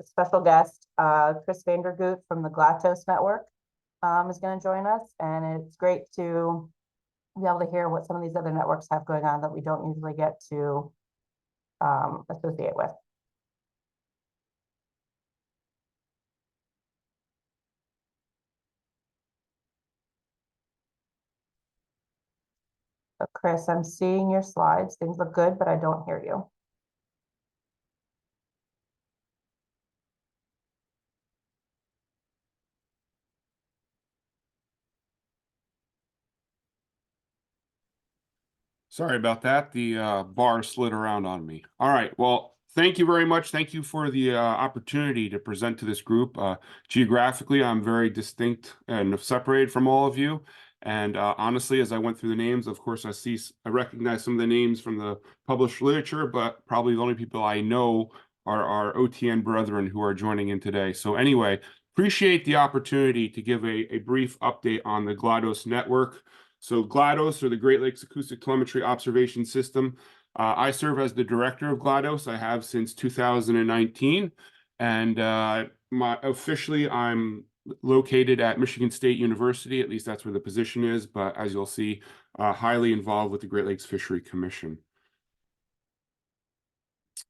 special guest, Chris Vandergoot from the GLaTOS Network, is going to join us, and it's great to be able to hear what some of these other networks have going on that we don't usually get to associate with. So Chris, I'm seeing your slides. Things look good, but I don't hear you. Sorry about that. The bar slid around on me. All right. Well, thank you very much. Thank you for the opportunity to present to this group. Geographically, I'm very distinct and separated from all of you. And honestly, as I went through the names, of course, I recognize some of the names from the published literature, but probably the only people I know are our OTN brethren who are joining in today. So anyway, appreciate the opportunity to give a brief update on the GLaTOS network. So GLaTOS, or the Great Lakes Acoustic Telemetry Observation System. I serve as the director of GLaTOS. I have since 2019. And officially, I'm located at Michigan State University. At least that's where the position is. But as you'll see, highly involved with the Great Lakes Fishery Commission.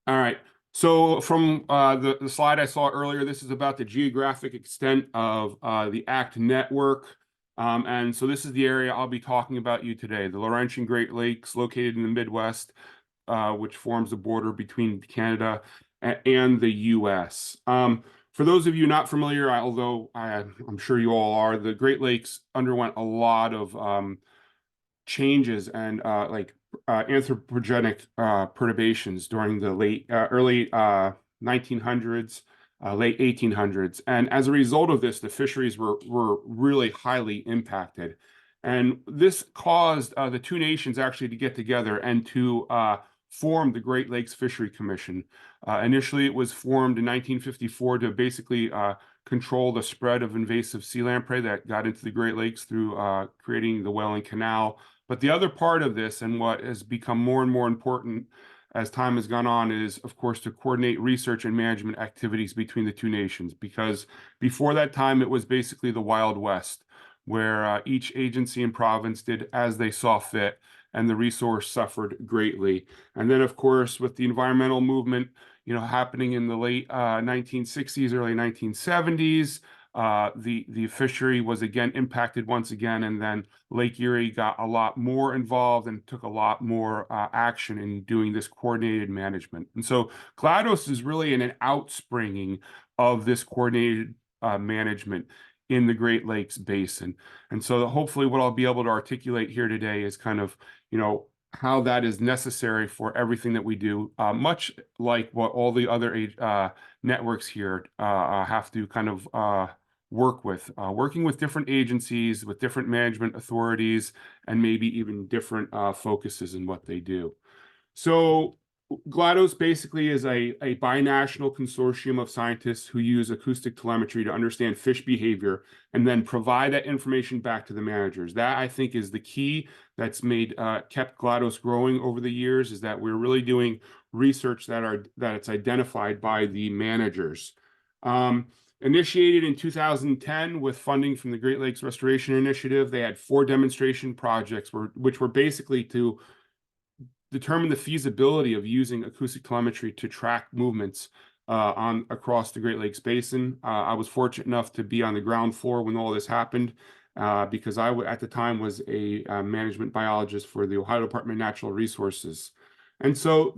All right. So from the slide I saw earlier, this is about the geographic extent of the ACT network. And so this is the area I'll be talking about you today, the Laurentian Great Lakes, located in the Midwest, which forms the border between Canada and the U.S. For those of you not familiar, although I'm sure you all are, the Great Lakes underwent a lot of changes and anthropogenic perturbations during the early 1900s. Late 1800s. And as a result of this, the fisheries were really highly impacted. And this caused the two nations actually to get together and to form the Great Lakes Fishery Commission. Initially, it was formed in 1954 to basically control the spread of invasive sea lamprey that got into the Great Lakes through creating the Welland Canal. But the other part of this, and what has become more and more important as time has gone on, is, of course, to coordinate research and management activities between the two nations. Because before that time, it was basically the Wild West, where each agency and province did as they saw fit, and the resource suffered greatly. And then, of course, with the environmental movement, happening in the late 1960s, early 1970s, the fishery was again impacted once again, and then Lake Erie got a lot more involved and took a lot more action in doing this coordinated management. And so GLaTOS is really an outspringing of this coordinated management in the Great Lakes Basin. And so hopefully what I'll be able to articulate here today is kind of, how that is necessary for everything that we do, much like what all the other networks here have to kind of work with, working with different agencies, with different management authorities, and maybe even different focuses in what they do. So GLaTOS basically is a binational consortium of scientists who use acoustic telemetry to understand fish behavior and then provide that information back to the managers. That, I think, is the key that's kept GLaTOS growing over the years, is that we're really doing research that it's identified by the managers. Initiated in 2010 with funding from the Great Lakes Restoration Initiative, they had 4 demonstration projects which were basically to determine the feasibility of using acoustic telemetry to track movements across the Great Lakes Basin. I was fortunate enough to be on the ground floor when all this happened, because I, at the time, was a management biologist for the Ohio Department of Natural Resources. And so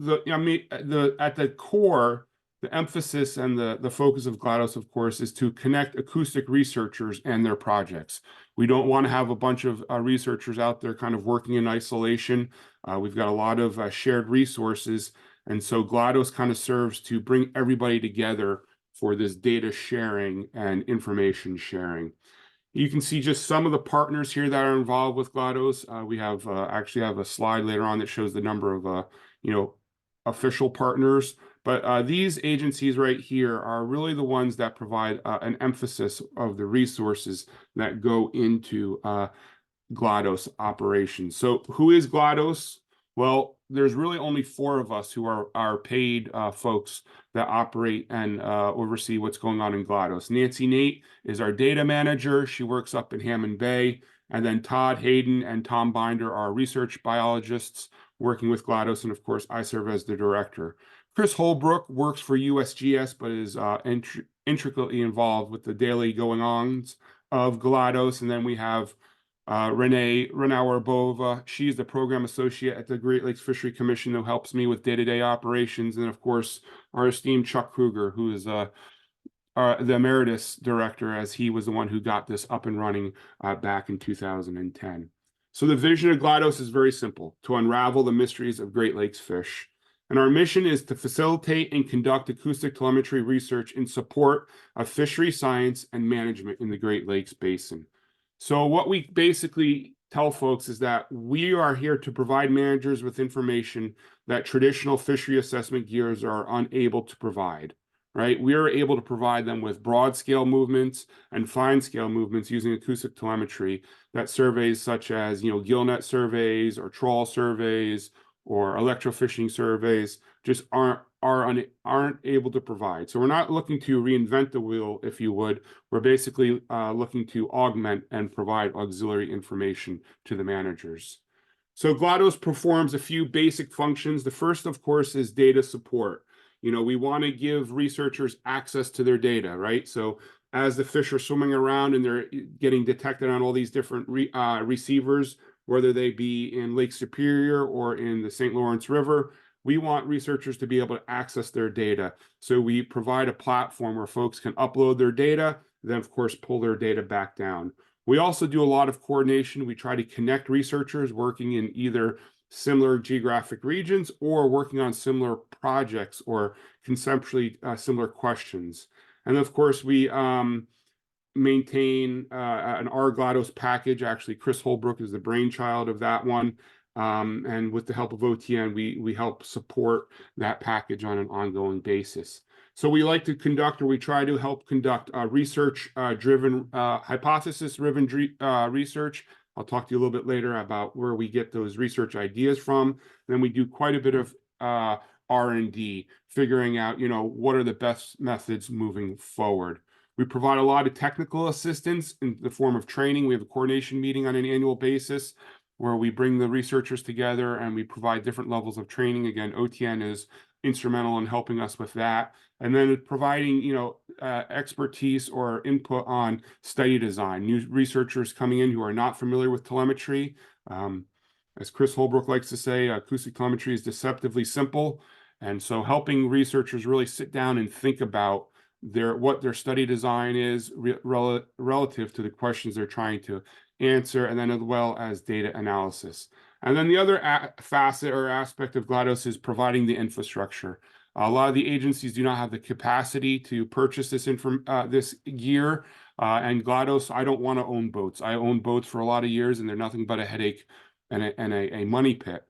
at the core, the emphasis and the focus of GLaTOS, of course, is to connect acoustic researchers and their projects. We don't want to have a bunch of researchers out there kind of working in isolation. We've got a lot of shared resources. And so GLaTOS kind of serves to bring everybody together for this data sharing and information sharing. You can see just some of the partners here that are involved with GLaTOS. We have actually have a slide later on that shows the number of official partners. But these agencies right here are really the ones that provide an emphasis of the resources that go into GLaTOS operations. So who is GLaTOS? Well, there's really only 4 of us who are paid folks that operate and oversee what's going on in GLaDOS. Nancy Nate is our data manager. She works up in Hammond Bay. And then Todd Hayden and Tom Binder are research biologists working with GLaDOS. And of course, I serve as the director. Chris Holbrook works for USGS, but is intricately involved with the daily going-ons of GLaDOS. And then we have Renee Renauer-Bova. She's the program associate at the Great Lakes Fishery Commission who helps me with day-to-day operations. And of course, our esteemed Chuck Kruger, who is the emeritus director, as he was the one who got this up and running back in 2010. So the vision of GLaDOS is very simple: to unravel the mysteries of Great Lakes fish. And our mission is to facilitate and conduct acoustic telemetry research in support of fishery science and management in the Great Lakes Basin. So what we basically tell folks is that we are here to provide managers with information that traditional fishery assessment gears are unable to provide, right? We are able to provide them with broad scale movements and fine scale movements using acoustic telemetry that surveys such as, gillnet surveys or trawl surveys or electrofishing surveys just aren't able to provide. So we're not looking to reinvent the wheel, if you would. We're basically looking to augment and provide auxiliary information to the managers. So GLaDOS performs a few basic functions. The first, of course, is data support. We want to give researchers access to their data, right? So as the fish are swimming around and they're getting detected on all these different receivers, whether they be in Lake Superior or in the St. Lawrence River, we want researchers to be able to access their data. So we provide a platform where folks can upload their data, then of course pull their data back down. We also do a lot of coordination. We try to connect researchers working in either similar geographic regions or working on similar projects or conceptually similar questions. And of course, we maintain an R-GLaDOS package. Actually, Chris Holbrook is the brainchild of that one. And with the help of OTN, we help support that package on an ongoing basis. So we like to conduct, or we try to help conduct research-driven, hypothesis-driven research. I'll talk to you a little bit later about where we get those research ideas from. And then we do quite a bit of R&D, figuring out, what are the best methods moving forward. We provide a lot of technical assistance in the form of training. We have a coordination meeting on an annual basis where we bring the researchers together and we provide different levels of training. Again, OTN is instrumental in helping us with that. And then providing, expertise or input on study design. New researchers coming in who are not familiar with telemetry. As Chris Holbrook likes to say, acoustic telemetry is deceptively simple. And so helping researchers really sit down and think about what their study design is relative to the questions they're trying to answer, and then as well as data analysis. And then the other facet or aspect of GLaDOS is providing the infrastructure. A lot of the agencies do not have the capacity to purchase this gear. And GLaDOS, I don't want to own boats. I own boats for a lot of years, and they're nothing but a headache and a money pit.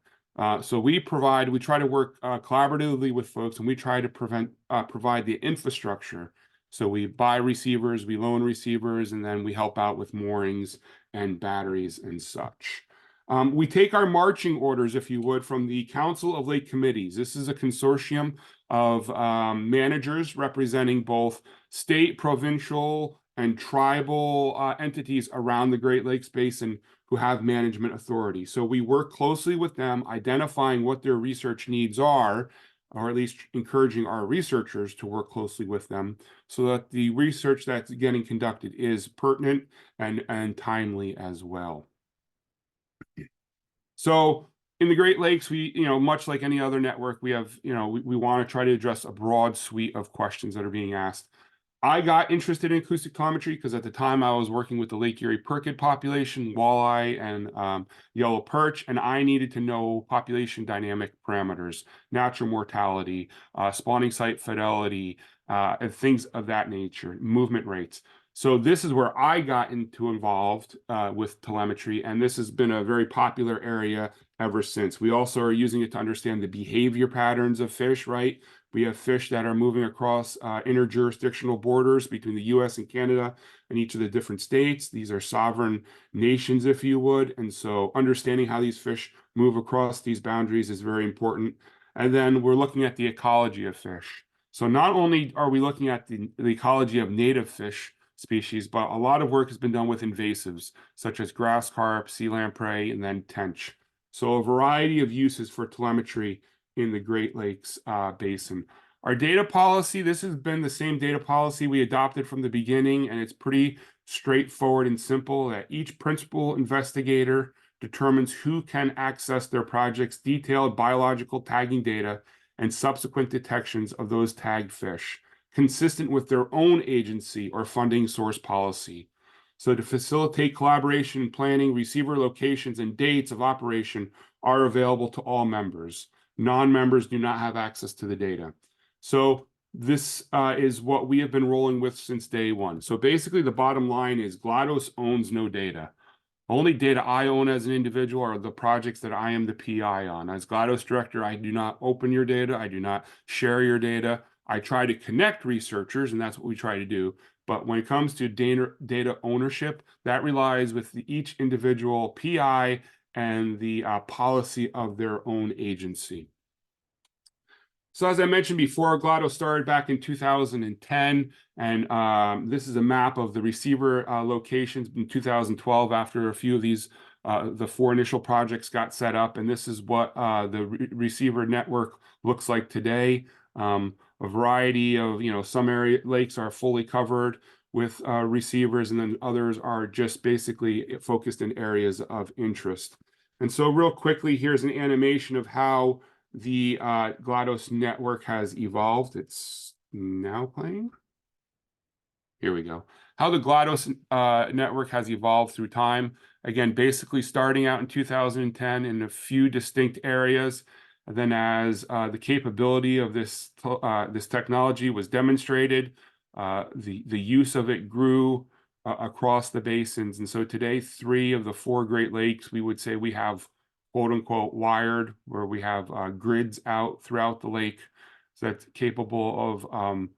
So we try to work collaboratively with folks, and we try to provide the infrastructure. So we buy receivers, we loan receivers, and then we help out with moorings and batteries and such. We take our marching orders, if you would, from the Council of Lake Committees. This is a consortium of managers representing both state, provincial, and tribal entities around the Great Lakes Basin who have management authority. So we work closely with them, identifying what their research needs are, or at least encouraging our researchers to work closely with them so that the research that's getting conducted is pertinent and timely as well. So in the Great Lakes, we, much like any other network, we have, we want to try to address a broad suite of questions that are being asked. I got interested in acoustic telemetry because at the time I was working with the Lake Erie perkid population, walleye, and yellow perch, and I needed to know population dynamic parameters, natural mortality, spawning site fidelity, and things of that nature, movement rates. So this is where I got involved with telemetry, and this has been a very popular area ever since. We also are using it to understand the behavior patterns of fish, right? We have fish that are moving across interjurisdictional borders between the US and Canada and each of the different states. These are sovereign nations, if you would. And so understanding how these fish move across these boundaries is very important. And then we're looking at the ecology of fish. So not only are we looking at the ecology of native fish species, but a lot of work has been done with invasives, such as grass carp, sea lamprey, and then tench. So a variety of uses for telemetry in the Great Lakes Basin. Our data policy, this has been the same data policy we adopted from the beginning, and it's pretty straightforward and simple that each principal investigator determines who can access their project's detailed biological tagging data and subsequent detections of those tagged fish, consistent with their own agency or funding source policy. So to facilitate collaboration and planning, receiver locations and dates of operation are available to all members. Non-members do not have access to the data. So this is what we have been rolling with since day one. So basically the bottom line is GLaDOS owns no data. Only data I own as an individual are the projects that I am the PI on. As GLaDOS director, I do not open your data. I do not share your data. I try to connect researchers, and that's what we try to do. But when it comes to data ownership, that relies with each individual PI and the policy of their own agency. So as I mentioned before, GLaDOS started back in 2010, and this is a map of the receiver locations in 2012 after a few of these, the 4 initial projects got set up, and this is what the receiver network looks like today. A variety of, some lakes are fully covered with receivers, and then others are just basically focused in areas of interest. And so real quickly, here's an animation of how the GLaDOS network has evolved. It's now playing. Here we go. How the GLaDOS network has evolved through time. Again, basically starting out in 2010 in a few distinct areas. And then as the capability of this technology was demonstrated, the use of it grew across the basins. And so today, 3 of the 4 Great Lakes, we would say we have quote unquote wired, where we have grids out throughout the lake that's capable of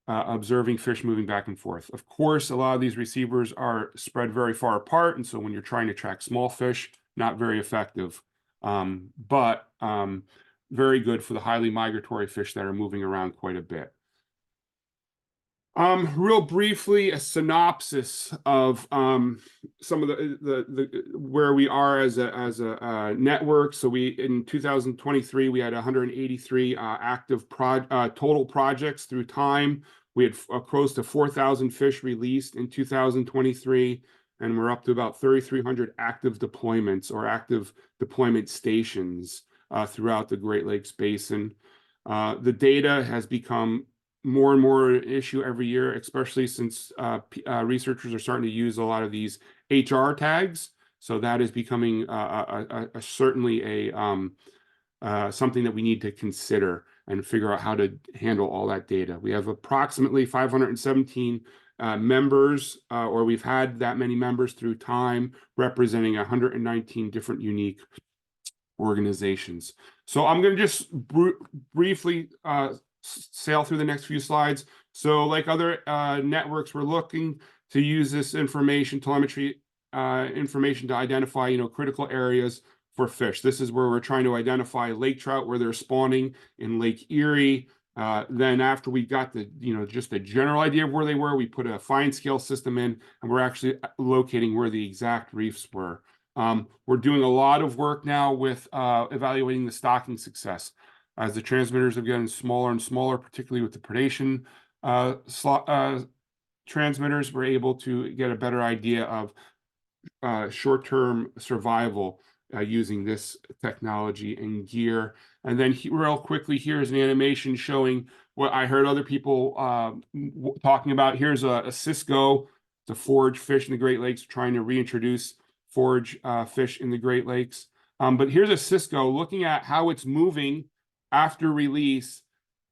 observing fish moving back and forth. Of course, a lot of these receivers are spread very far apart, and so when you're trying to track small fish, not very effective, but very good for the highly migratory fish that are moving around quite a bit. Real briefly, a synopsis of some of the where we are as a network. So in 2023 we had 183 active total projects through time. We had close to 4,000 fish released in 2023, and we're up to about 3,300 active deployments or active deployment stations throughout the Great Lakes Basin. The data has become more and more an issue every year, especially since researchers are starting to use a lot of these HR tags. So that is becoming certainly something that we need to consider and figure out how to handle all that data. We have approximately 517 members, or we've had that many members through time, representing 119 different unique organizations. So I'm going to just briefly sail through the next few slides. So like other networks, we're looking to use this telemetry information to identify, critical areas for fish. This is where we're trying to identify lake trout where they're spawning in Lake Erie. Then after we got the, just a general idea of where they were, we put a fine scale system in, and we're actually locating where the exact reefs were. We're doing a lot of work now with evaluating the stocking success. As the transmitters have gotten smaller and smaller, particularly with the predation transmitters, we're able to get a better idea of short-term survival using this technology and gear. And then real quickly, here's an animation showing what I heard other people talking about. Here's a Cisco, it's a forage fish in the Great Lakes, trying to reintroduce forage fish in the Great Lakes. But here's a Cisco looking at how it's moving after release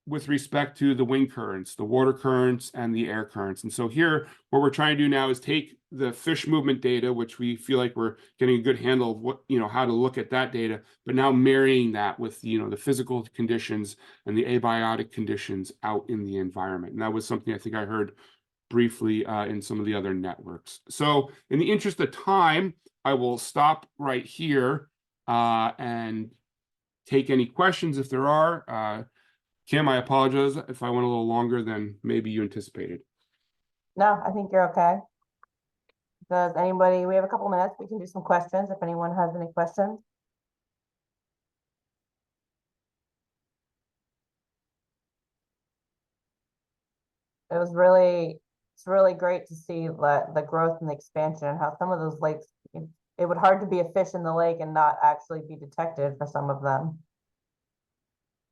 with respect to the wind currents, the water currents, and the air currents. And so here, what we're trying to do now is take the fish movement data, which we feel like we're getting a good handle of what, how to look at that data, but now marrying that with, the physical conditions and the abiotic conditions out in the environment. And that was something I think I heard briefly in some of the other networks. So in the interest of time, I will stop right here and take any questions if there are. Kim, I apologize if I went a little longer than maybe you anticipated. No, I think you're okay. Does anybody, we have a couple minutes, we can do some questions if anyone has any questions. It's really great to see the growth and the expansion and how some of those lakes, it would hard to be a fish in the lake and not actually be detected for some of them.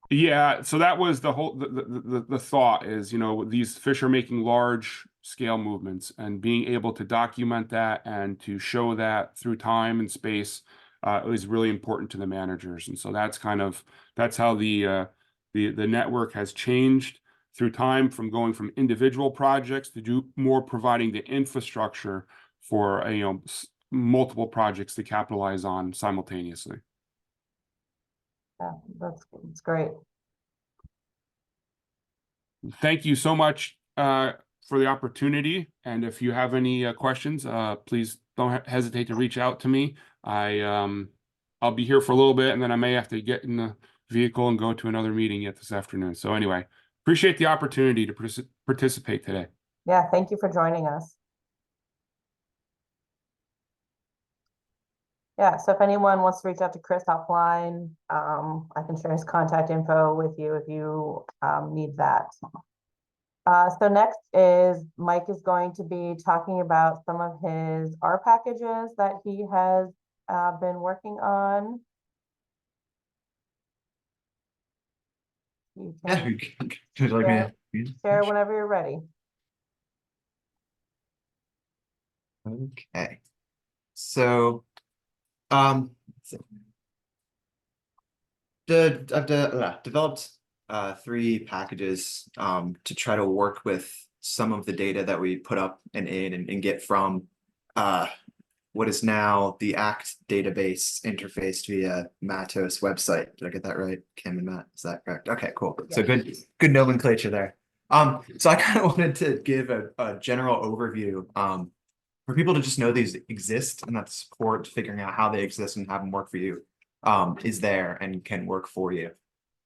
Yeah, so that was the whole the thought is, these fish are making large scale movements, and being able to document that and to show that through time and space is really important to the managers. And so that's how the network has changed through time, from going from individual projects to do more providing the infrastructure for multiple projects to capitalize on simultaneously. Yeah, that's great. Thank you so much for the opportunity. And if you have any questions, please don't hesitate to reach out to me. I'll be here for a little bit, and then I may have to get in the vehicle and go to another meeting yet this afternoon. So anyway, appreciate the opportunity to participate today. Yeah, thank you for joining us. Yeah, so if anyone wants to reach out to Chris offline, I can share his contact info with you if you need that. So next is Mike is going to be talking about some of his R packages that he has been working on. You can share whenever you're ready. Okay. So, I've developed 3 packages to try to work with some of the data that we put up and get from what is now the ACT database interfaced via Matos website. Did I get that right, Kim and Matt? Is that correct? Okay, cool. So good nomenclature there. So I kind of wanted to give a general overview for people to just know these exist, and that support figuring out how they exist and have them work for you is there and can work for you.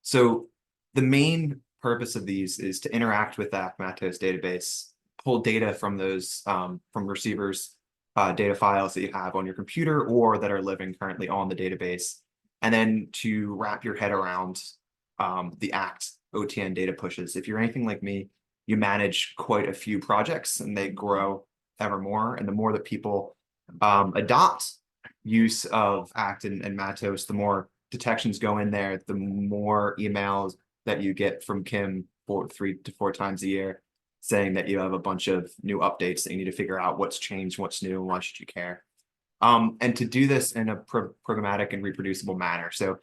So the main purpose of these is to interact with that Matos database, pull data from those from receivers, data files that you have on your computer or that are living currently on the database, and then to wrap your head around the ACT OTN data pushes. If you're anything like me, you manage quite a few projects and they grow ever more. And the more that people adopt use of ACT and Matos, the more detections go in there, the more emails that you get from Kim 3 to 4 times a year saying that you have a bunch of new updates that you need to figure out what's changed, what's new, and why should you care. And to do this in a programmatic and reproducible manner. So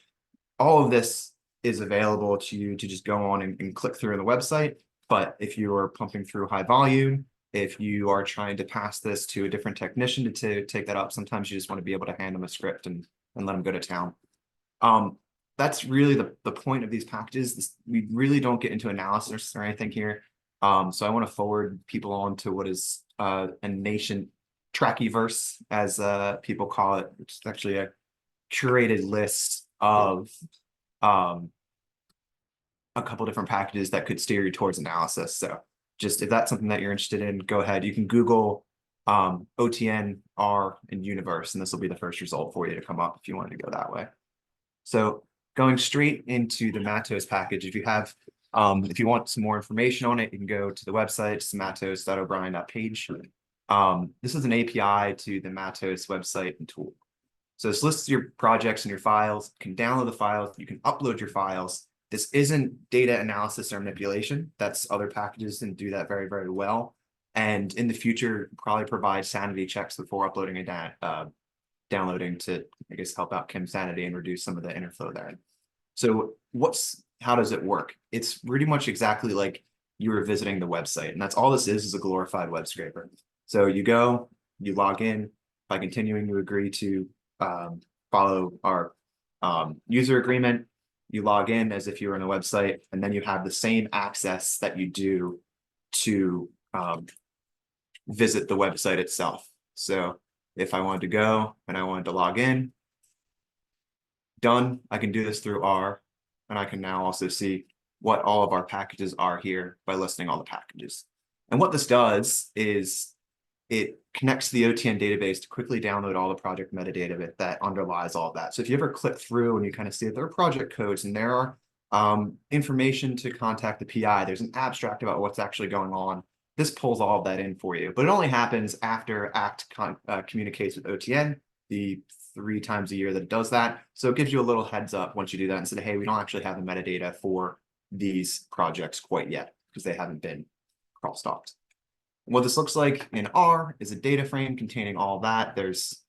all of this is available to you to just go on and click through on the website. But if you are pumping through high volume, if you are trying to pass this to a different technician to take that up, sometimes you just want to be able to hand them a script and let them go to town. That's really the point of these packages. We really don't get into analysis or anything here. So I want to forward people on to what is a nation Trackyverse, as people call it, which is actually a curated list of a couple different packages that could steer you towards analysis. So just if that's something that you're interested in, go ahead. You can Google OTN, R, and Universe, and this will be the first result for you to come up if you wanted to go that way. So going straight into the Matos package, if you want some more information on it, you can go to the website, it's matos.o'brien.page. This is an API to the Matos website and tool. So this lists your projects and your files. You can download the files, you can upload your files. This isn't data analysis or manipulation. That's other packages and do that very, very well. And in the future, probably provide sanity checks before uploading a downloading to, I guess, help out Kim's sanity and reduce some of the interflow there. So what's how does it work? It's pretty much exactly like you were visiting the website, and that's all this is a glorified web scraper. So you go, you log in by continuing to agree to follow our user agreement. You log in as if you were on a website, and then you have the same access that you do to visit the website itself. So if I wanted to go and I wanted to log in, done, I can do this through R, and I can now also see what all of our packages are here by listing all the packages. And what this does is it connects to the OTN database to quickly download all the project metadata that underlies all of that. So if you ever click through and you kind of see that there are project codes and there are information to contact the PI, there's an abstract about what's actually going on. This pulls all of that in for you, but it only happens after ACT communicates with OTN, the 3 times a year that it does that. So it gives you a little heads up once you do that and say, hey, we don't actually have the metadata for these projects quite yet because they haven't been cross-docked. What this looks like in R is a data frame containing all that. There's,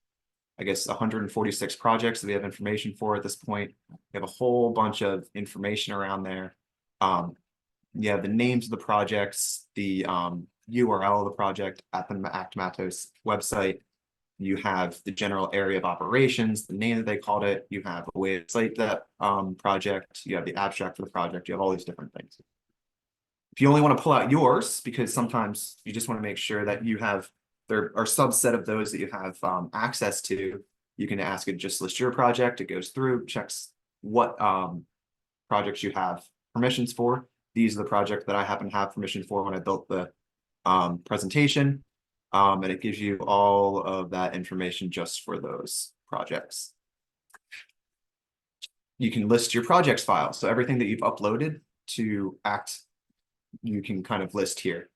I guess, 146 projects that we have information for at this point. We have a whole bunch of information around there. You have the names of the projects, the URL of the project at the ACT Matos website. You have the general area of operations, the name that they called it. You have a way to cite that project. You have the abstract for the project. You have all these different things. If you only want to pull out yours, because sometimes you just want to make sure that you have, there are a subset of those that you have access to, you can ask it to just list your project. It goes through, checks what projects you have permissions for. These are the projects that I happen to have permission for when I built the presentation. And it gives you all of that information just for those projects. You can list your projects file. So everything that you've uploaded to ACT, you can kind of list here.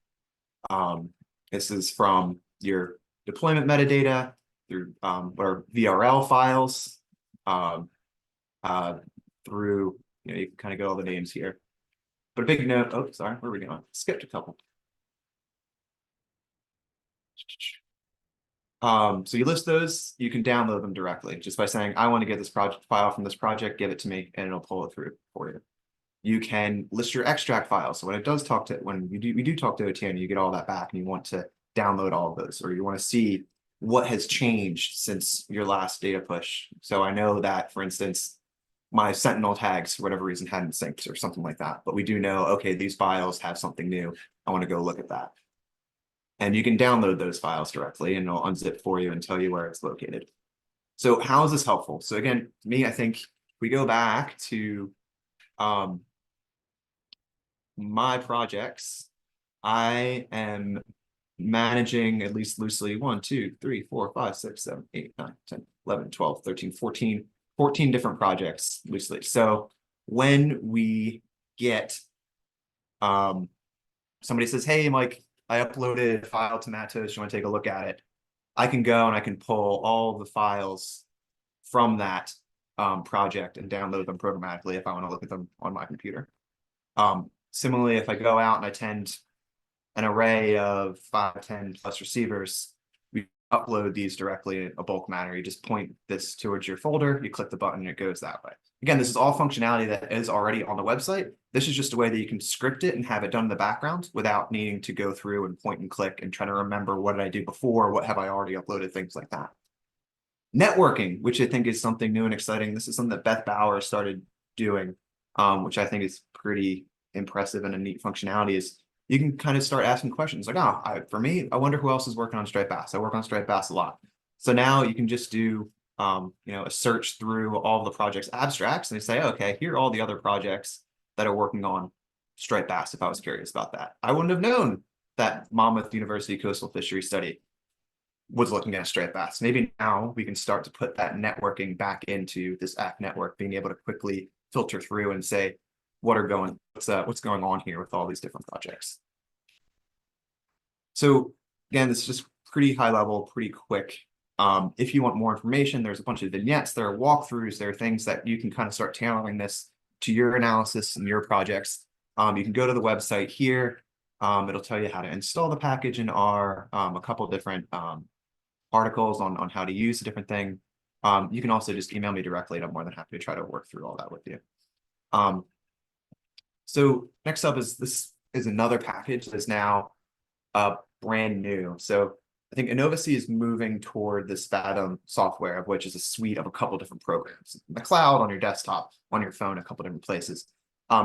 This is from your deployment metadata through or VRL files through, you can kind of get all the names here. But a big note, oh, sorry, where are we going? Skipped a couple. So you list those, you can download them directly just by saying, I want to get this project file from this project, give it to me, and it'll pull it through for you. You can list your extract file. So when it does talk to, when we do talk to OTN, you get all that back and you want to download all of those, or you want to see what has changed since your last data push. So I know that, for instance, my Sentinel tags, for whatever reason, hadn't synced or something like that. But we do know, okay, these files have something new. I want to go look at that. And you can download those files directly and it'll unzip for you and tell you where it's located. So how is this helpful? So again, to me, I think we go back to my projects. I am managing, at least loosely, 1, 2, 3, 4, 5, 6, 7, 8, 9, 10, 11, 12, 13, 14 different projects loosely. So when we get somebody says, hey, Mike, I uploaded a file to Matos, you want to take a look at it? I can go and I can pull all the files from that project and download them programmatically if I want to look at them on my computer. Similarly, if I go out and I tend an array of 5, 10 plus receivers, we upload these directly in a bulk manner. You just point this towards your folder, you click the button, and it goes that way. Again, this is all functionality that is already on the website. This is just a way that you can script it and have it done in the background without needing to go through and point and click and try to remember what did I do before, what have I already uploaded, things like that. Networking, which I think is something new and exciting. This is something that Beth Bauer started doing, which I think is pretty impressive and a neat functionality, is you can kind of start asking questions like, for me, I wonder who else is working on Striped Bass. I work on Striped Bass a lot. So now you can just do a search through all the project's abstracts and say, okay, here are all the other projects that are working on Striped Bass, if I was curious about that. I wouldn't have known that Monmouth University Coastal Fishery Study was looking at Striped Bass. Maybe now we can start to put that networking back into this ACT network, being able to quickly filter through and say, what's going on here with all these different projects. So again, this is just pretty high level, pretty quick. If you want more information, there's a bunch of vignettes, there are walkthroughs, there are things that you can kind of start tailoring this to your analysis and your projects. You can go to the website here. It'll tell you how to install the package in R, a couple of different articles on how to use a different thing. You can also just email me directly and I'm more than happy to try to work through all that with you. So next up is this is another package that's now brand new. So I think Innovacy is moving toward this Fathom software, of which is a suite of a couple different programs, in the cloud, on your desktop, on your phone, a couple different places.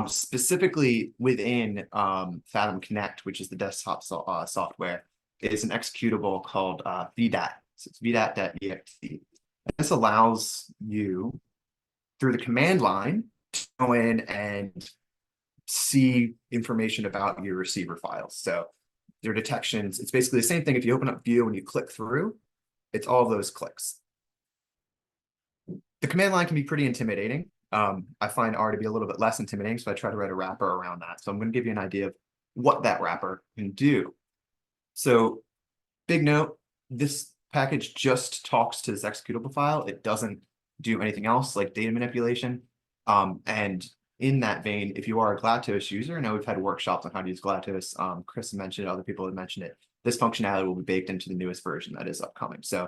Specifically within Fathom Connect, which is the desktop software, is an executable called VDAT. So it's VDAT.exe. This allows you, through the command line, to go in and see information about your receiver files. So your detections, it's basically the same thing. If you open up View and you click through, it's all those clicks. The command line can be pretty intimidating. I find R to be a little bit less intimidating, so I try to write a wrapper around that. So I'm going to give you an idea of what that wrapper can do. So big note, this package just talks to this executable file. It doesn't do anything else like data manipulation. And in that vein, if you are a GLaToS user, I know we've had workshops on how to use GLaToS. Chris mentioned it, other people have mentioned it. This functionality will be baked into the newest version that is upcoming. So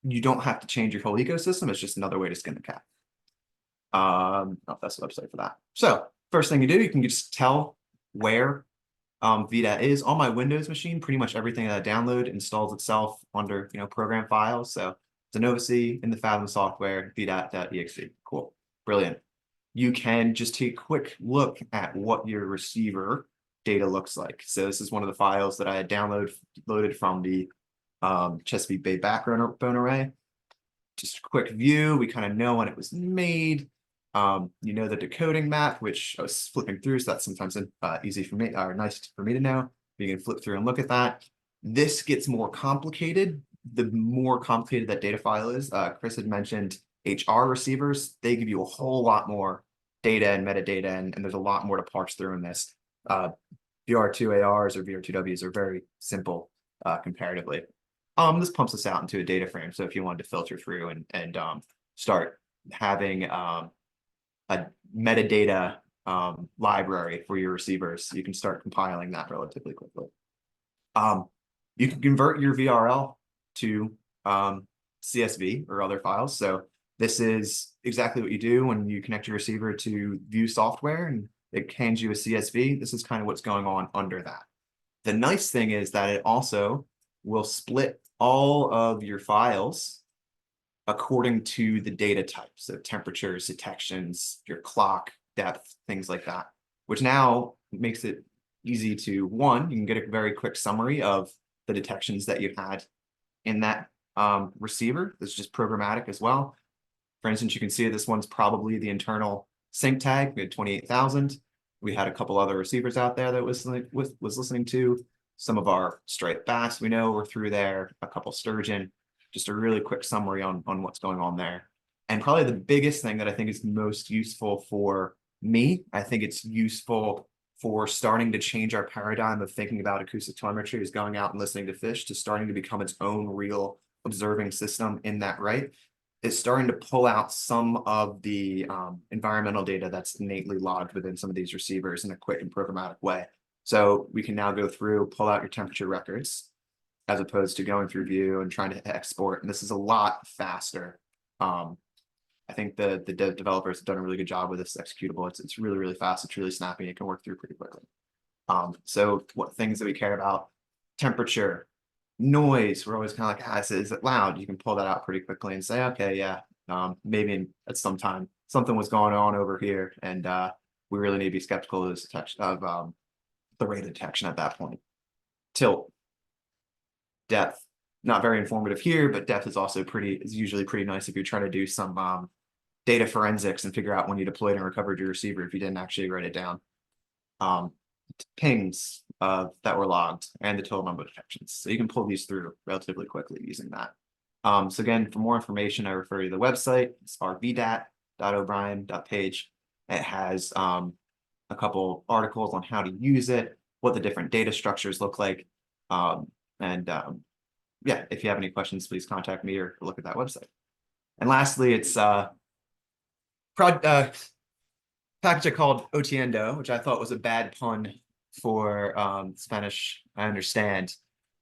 you don't have to change your whole ecosystem. It's just another way to skin the cat. That's the website for that. So first thing you do, you can just tell where VDAT is. On my Windows machine, pretty much everything that I download installs itself under program files. So it's Innovacy in the Fathom software, VDAT.exe. Cool, brilliant. You can just take a quick look at what your receiver data looks like. So this is one of the files that I had loaded from the Chesapeake Bay backbone array. Just a quick view. We kind of know when it was made. You know the decoding map, which I was flipping through, so that's sometimes easy for me, or nice for me to know. You can flip through and look at that. This gets more complicated. The more complicated that data file is, Chris had mentioned HR receivers. They give you a whole lot more data and metadata, and there's a lot more to parse through in this. VR2ARs or VR2Ws are very simple comparatively. This pumps us out into a data frame. So if you wanted to filter through and start having a metadata library for your receivers, you can start compiling that relatively quickly. You can convert your VRL to CSV or other files. So this is exactly what you do when you connect your receiver to View software and it hands you a CSV. This is kind of what's going on under that. The nice thing is that it also will split all of your files according to the data type. So temperatures, detections, your clock, depth, things like that, which now makes it easy to, one, you can get a very quick summary of the detections that you had in that receiver. That's just programmatic as well. For instance, you can see this one's probably the internal sync tag. We had 28,000. We had a couple other receivers out there that was listening to. Some of our striped bass we know were through there, a couple sturgeon. Just a really quick summary on what's going on there. And probably the biggest thing that I think is most useful for me, I think it's useful for starting to change our paradigm of thinking about acoustic telemetry is going out and listening to fish to starting to become its own real observing system in that right. It's starting to pull out some of the environmental data that's innately logged within some of these receivers in a quick and programmatic way. So we can now go through, pull out your temperature records, as opposed to going through View and trying to export. And this is a lot faster. I think the developers have done a really good job with this executable. It's really, really fast. It's really snappy. It can work through pretty quickly. So what things that we care about? Temperature, noise. We're always kind of like, is it loud? You can pull that out pretty quickly and say, okay, yeah, maybe at some time something was going on over here, and we really need to be skeptical of this the rate of detection at that point. Tilt, depth, not very informative here, but depth is also is usually pretty nice if you're trying to do some data forensics and figure out when you deployed and recovered your receiver if you didn't actually write it down. Pings that were logged and the total number of detections. So you can pull these through relatively quickly using that. So again, for more information, I refer you to the website. It's our vdat.o'brien.page. It has a couple articles on how to use it, what the different data structures look like. Yeah, if you have any questions, please contact me or look at that website. And lastly, it's package I called Otiendo, which I thought was a bad pun for Spanish, I understand.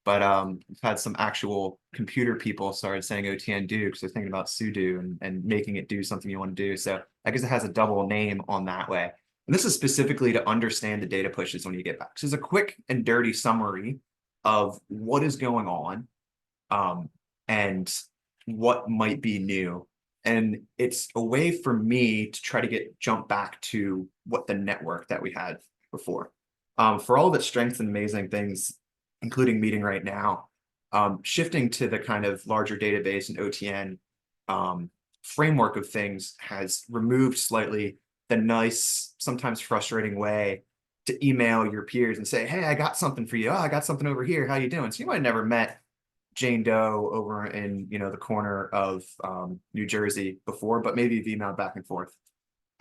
But we've had some actual computer people started saying Otiendo because they're thinking about sudo and making it do something you want to do. So I guess it has a double name on that way. And this is specifically to understand the data pushes when you get back. So it's a quick and dirty summary of what is going on, and what might be new. And it's a way for me to try to jump back to what the network that we had before. For all of its strengths and amazing things, including meeting right now, shifting to the kind of larger database and OTN framework of things has removed slightly the nice, sometimes frustrating way to email your peers and say, hey, I got something for you. Oh, I got something over here. How you doing? So you might have never met Jane Doe over in, the corner of New Jersey before, but maybe you've emailed back and forth.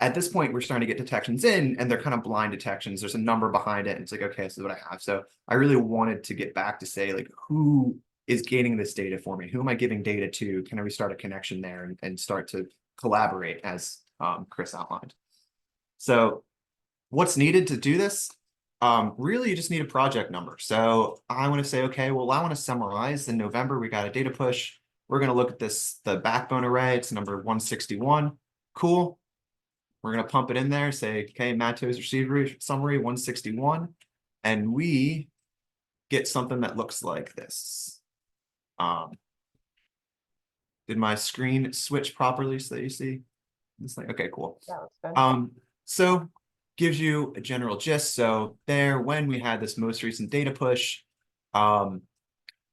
At this point, we're starting to get detections in, and they're kind of blind detections. There's a number behind it, and it's like, okay, this is what I have. So I really wanted to get back to say, like, who is gaining this data for me? Who am I giving data to? Can we start a connection there and start to collaborate, as Chris outlined? So what's needed to do this? Really, you just need a project number. So I want to say, okay, well, I want to summarize. In November, we got a data push. We're going to look at the backbone array. It's number 161. Cool. We're going to pump it in there, say, okay, Matos receiver summary 161. And we get something that looks like this. Did my screen switch properly so that you see this thing? Okay, cool. That looks good. So gives you a general gist. So there, when we had this most recent data push,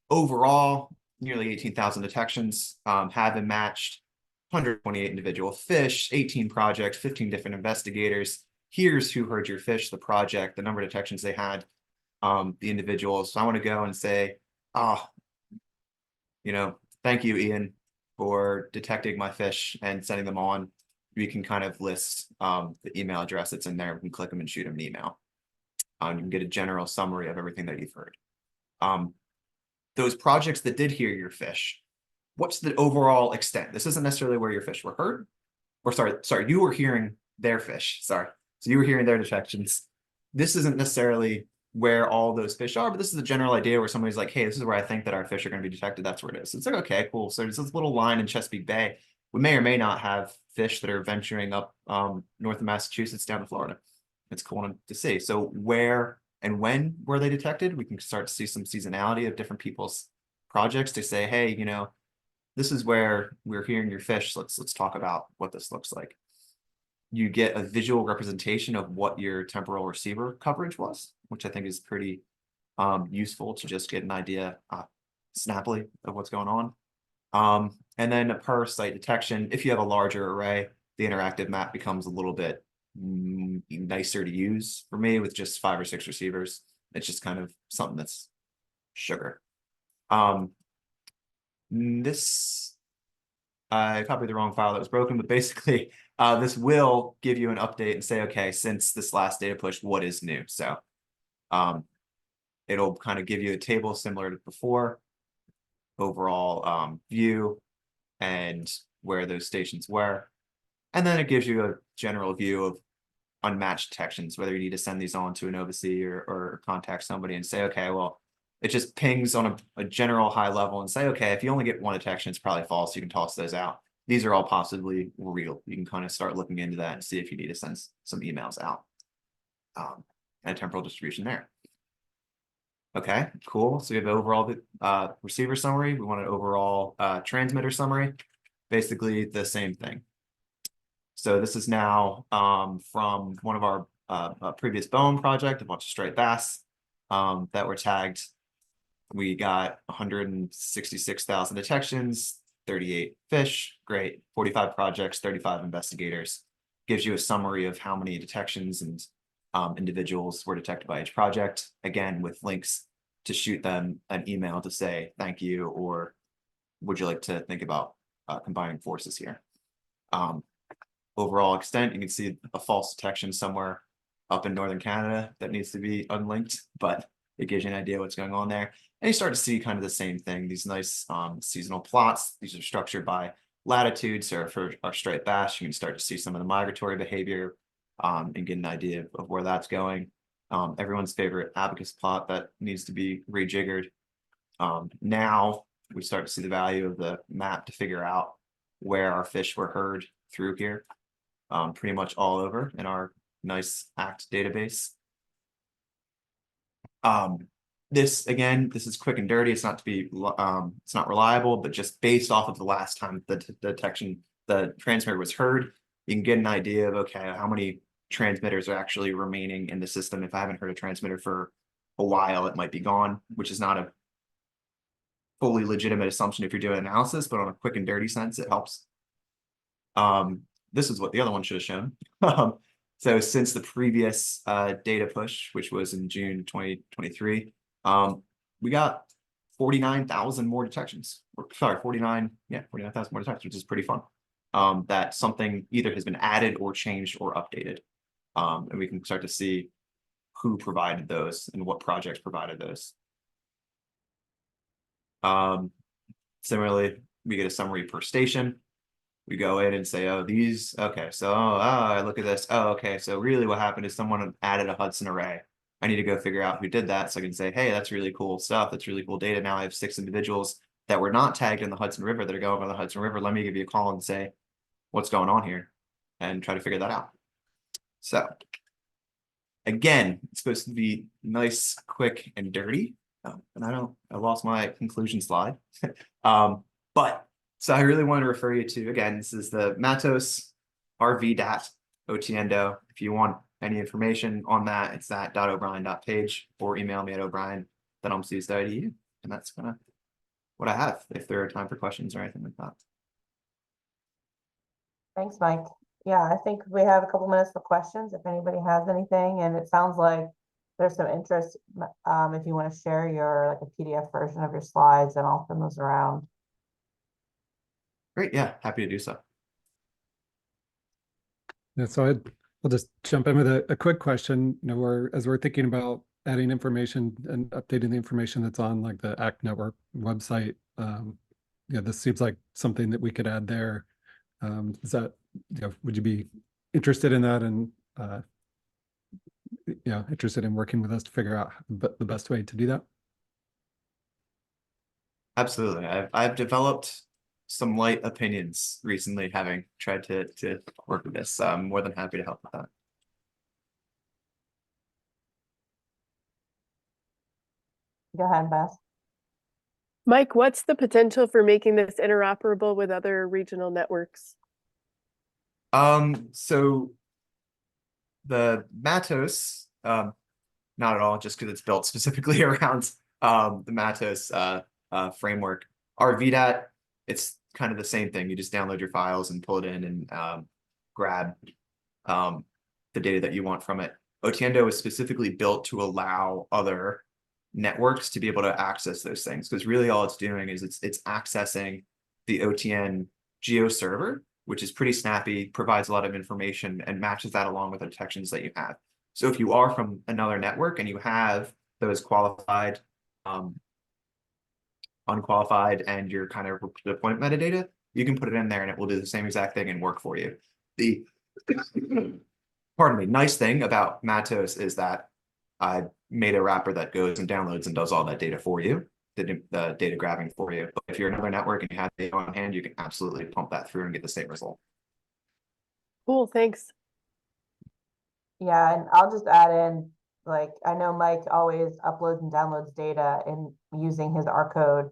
overall, nearly 18,000 detections have been matched, 128 individual fish, 18 projects, 15 different investigators. Here's who heard your fish, the project, the number of detections they had, the individuals. So I want to go and say, thank you, Ian, for detecting my fish and sending them on. We can kind of list the email address that's in there. We can click them and shoot them an email. You can get a general summary of everything that you've heard. Those projects that did hear your fish, what's the overall extent? This isn't necessarily where your fish were heard, or sorry, you were hearing their fish. Sorry. So you were hearing their detections. This isn't necessarily where all those fish are, but this is a general idea where somebody's like, hey, this is where I think that our fish are going to be detected. That's where it is. So it's like, okay, cool. So there's this little line in Chesapeake Bay. We may or may not have fish that are venturing up north of Massachusetts down to Florida. It's cool to see. So where and when were they detected? We can start to see some seasonality of different people's projects to say, hey, this is where we're hearing your fish. Let's talk about what this looks like. You get a visual representation of what your temporal receiver coverage was, which I think is pretty useful to just get an idea snappily of what's going on. And then per site detection, if you have a larger array, the interactive map becomes a little bit nicer to use for me with just 5 or 6 receivers. It's just kind of something that's sugar. This, I copied the wrong file that was broken, but basically this will give you an update and say, okay, since this last data push, what is new? So it'll kind of give you a table similar to before, overall view and where those stations were. And then it gives you a general view of unmatched detections, whether you need to send these on to an overseer or contact somebody and say, okay, well, it just pings on a general high level and say, okay, if you only get one detection, it's probably false. You can toss those out. These are all possibly real. You can kind of start looking into that and see if you need to send some emails out. And temporal distribution there. Okay, cool. So we have overall receiver summary. We want an overall transmitter summary. Basically the same thing. So this is now from one of our previous Bowen project, a bunch of striped bass that were tagged. We got 166,000 detections, 38 fish, great, 45 projects, 35 investigators. Gives you a summary of how many detections and individuals were detected by each project, again, with links to shoot them an email to say, thank you, or would you like to think about combining forces here? Overall extent, you can see a false detection somewhere up in northern Canada that needs to be unlinked, but it gives you an idea what's going on there. And you start to see kind of the same thing, these nice seasonal plots. These are structured by latitude. So for our striped bass, you can start to see some of the migratory behavior and get an idea of where that's going. Everyone's favorite abacus plot that needs to be rejiggered. Now we start to see the value of the map to figure out where our fish were heard through here. Pretty much all over in our nice ACT database. This is quick and dirty. It's not to be it's not reliable, but just based off of the last time the transmitter was heard, you can get an idea of, okay, how many transmitters are actually remaining in the system. If I haven't heard a transmitter for a while, it might be gone, which is not a fully legitimate assumption if you're doing analysis, but on a quick and dirty sense, it helps. This is what the other one should have shown. So since the previous data push, which was in June 2023, we got 49,000 more detections. Sorry, 49,000 more detections, which is pretty fun. That something either has been added or changed or updated. And we can start to see who provided those and what projects provided those. Similarly, we get a summary per station. We go in and say, oh, these, okay, so I look at this. Oh, okay, so really what happened is someone added a Hudson array. I need to go figure out who did that so I can say, hey, that's really cool stuff. That's really cool data. Now I have 6 individuals that were not tagged in the Hudson River that are going on the Hudson River. Let me give you a call and say, what's going on here? And try to figure that out. So again, it's supposed to be nice, quick, and dirty. And I lost my conclusion slide. So I really want to refer you to, again, this is the Matos RV.Otiendo. If you want any information on that, it's that .o'brien.page, or email me at o'brien@umcs.edu. And that's kind of what I have, if there are time for questions or anything like that. Thanks, Mike. Yeah, I think we have a couple minutes for questions if anybody has anything, and it sounds like there's some interest. If you want to share your like a PDF version of your slides, and I'll send those around. Great, yeah, happy to do so. Yeah, so I'll just jump in with a quick question. You know, as we're thinking about adding information and updating the information that's on like the ACT Network website, yeah, this seems like something that we could add there. Is that, you know, would you be interested in that, and yeah, interested in working with us to figure out the best way to do that? Absolutely. I've developed some light opinions recently, having tried to work with this. So I'm more than happy to help with that. Go ahead, Beth. Mike, what's the potential for making this interoperable with other regional networks? So the Matos, not at all, just because it's built specifically around the Matos framework. Our VDAT, it's kind of the same thing. You just download your files and pull it in and grab the data that you want from it. Otiendo is specifically built to allow other networks to be able to access those things, because really all it's doing is it's accessing the OTN geo server, which is pretty snappy, provides a lot of information, and matches that along with the detections that you have. So if you are from another network and you have those qualified, unqualified, and your kind of deployment metadata, you can put it in there and it will do the same exact thing and work for you. The pardon me, nice thing about Matos is that I made a wrapper that goes and downloads and does all that data for you, the data grabbing for you. But if you're another network and you have data on hand, you can absolutely pump that through and get the same result. Cool, thanks. Yeah, and I'll just add in, like, I know Mike always uploads and downloads data in using his R code.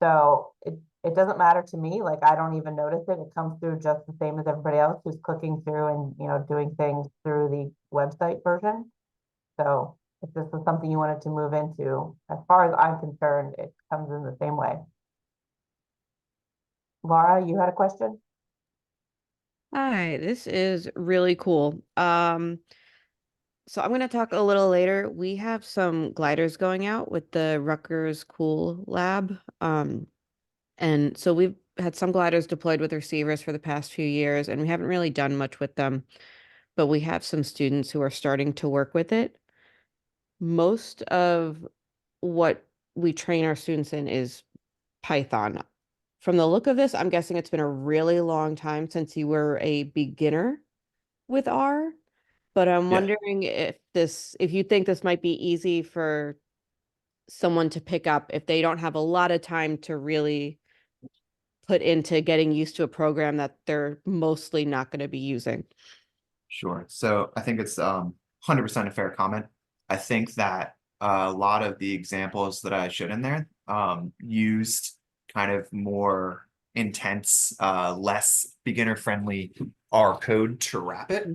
So it doesn't matter to me. Like, I don't even notice it. It comes through just the same as everybody else who's clicking through and, you know, doing things through the website version. So if this is something you wanted to move into, as far as I'm concerned, it comes in the same way. Laura, you had a question? Hi, this is really cool. So I'm going to talk a little later. We have some gliders going out with the Rutgers Cool Lab. And so we've had some gliders deployed with receivers for the past few years, and we haven't really done much with them, but we have some students who are starting to work with it. Most of what we train our students in is Python. From the look of this, I'm guessing it's been a really long time since you were a beginner with R, but I'm wondering if you think this might be easy for someone to pick up if they don't have a lot of time to really put into getting used to a program that they're mostly not going to be using. Sure. So I think it's 100% a fair comment. I think that a lot of the examples that I showed in there used kind of more intense, less beginner friendly R code to wrap it.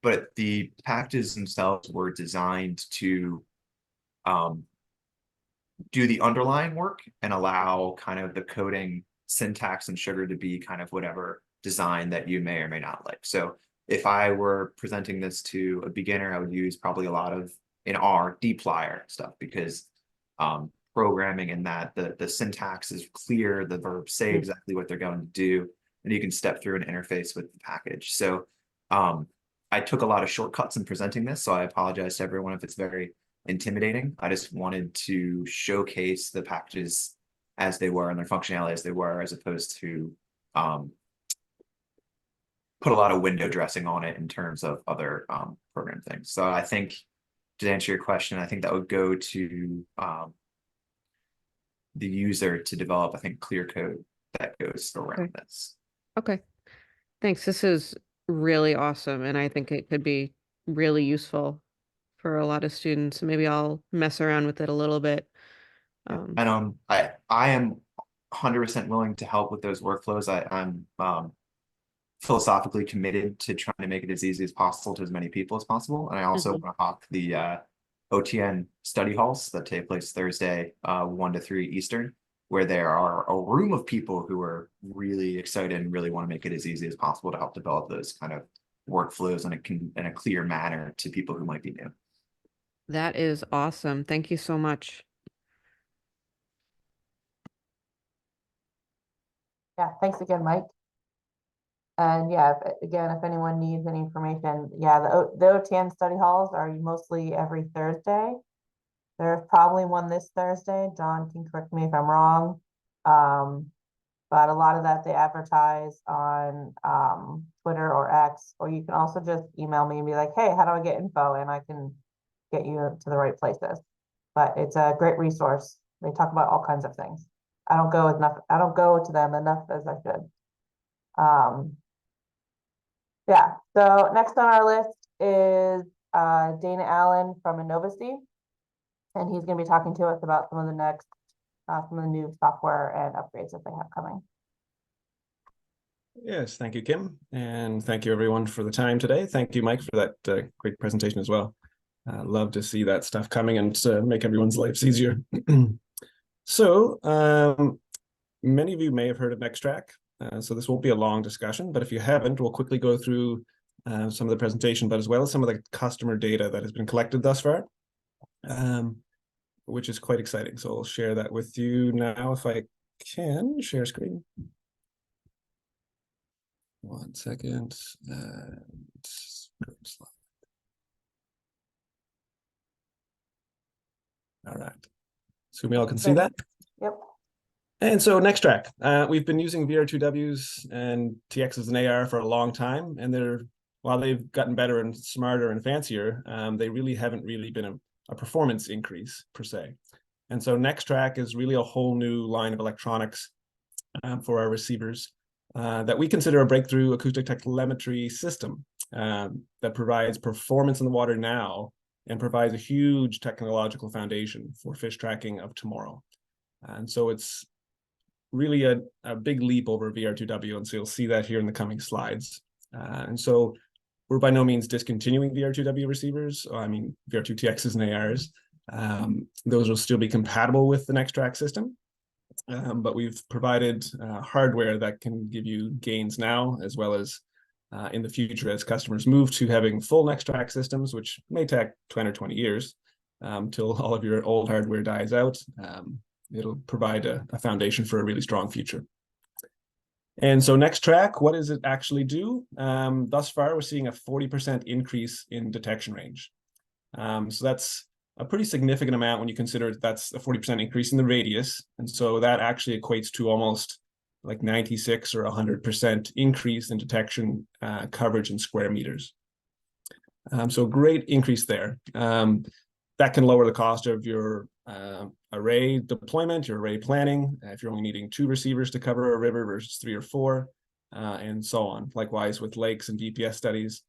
But the packages themselves were designed to do the underlying work and allow kind of the coding syntax and sugar to be kind of whatever design that you may or may not like. So if I were presenting this to a beginner, I would use probably a lot of in R dplyr stuff because programming in that the syntax is clear, the verbs say exactly what they're going to do, and you can step through an interface with the package. So I took a lot of shortcuts in presenting this, so I apologize to everyone if it's very intimidating. I just wanted to showcase the packages as they were and their functionality as they were, as opposed to put a lot of window dressing on it in terms of other program things. So I think to answer your question, I think that would go to the user to develop, I think, clear code that goes around this. Okay. Thanks. This is really awesome. And I think it could be really useful for a lot of students. Maybe I'll mess around with it a little bit. And I am 100% willing to help with those workflows. I'm philosophically committed to trying to make it as easy as possible to as many people as possible. And I also want to hawk the OTN study halls that take place Thursday, 1 to 3 Eastern, where there are a room of people who are really excited and really want to make it as easy as possible to help develop those kind of workflows in a clear manner to people who might be new. That is awesome. Thank you so much. Yeah, thanks again, Mike. And yeah, if anyone needs any information, yeah, the OTN study halls are mostly every Thursday. There's probably one this Thursday. John can correct me if I'm wrong. But a lot of that they advertise on Twitter or X, or you can also just email me and be like, hey, how do I get info? And I can get you to the right places. But it's a great resource. They talk about all kinds of things. I don't go to them enough as I should. Yeah, so next on our list is Dana Allen from Innovacy, and he's going to be talking to us about some of the new software and upgrades that they have coming. Yes, thank you, Kim, and thank you everyone for the time today. Thank you, Mike, for that great presentation as well. Love to see that stuff coming and make everyone's lives easier. So, many of you may have heard of Nextrack. So this won't be a long discussion, but if you haven't, we'll quickly go through some of the presentation, but as well as some of the customer data that has been collected thus far, which is quite exciting. So I'll share that with you now if I can. Share screen. 1 second. All right. So we all can see that? Yep. And so Nextrack, we've been using VR2Ws and TXs and AR for a long time, and while they've gotten better and smarter and fancier, they really haven't been a performance increase per se. And so Nextrack is really a whole new line of electronics for our receivers that we consider a breakthrough acoustic telemetry system that provides performance in the water now and provides a huge technological foundation for fish tracking of tomorrow. And so it's really a big leap over VR2W, and so you'll see that here in the coming slides. And so we're by no means discontinuing VR2W receivers. I mean, VR2TXs and ARs. Those will still be compatible with the Nextrack system, but we've provided hardware that can give you gains now, as well as in the future as customers move to having full Nextrack systems, which may take 10 or 20 years till all of your old hardware dies out. It'll provide a foundation for a really strong future. And so Nextrack, what does it actually do? Thus far, we're seeing a 40% increase in detection range. So that's a pretty significant amount when you consider that's a 40% increase in the radius. And so that actually equates to almost like 96 or 100% increase in detection coverage in square meters. So great increase there. That can lower the cost of your array deployment, your array planning, if you're only needing 2 receivers to cover a river versus 3 or 4, and so on. Likewise with lakes and DPS studies,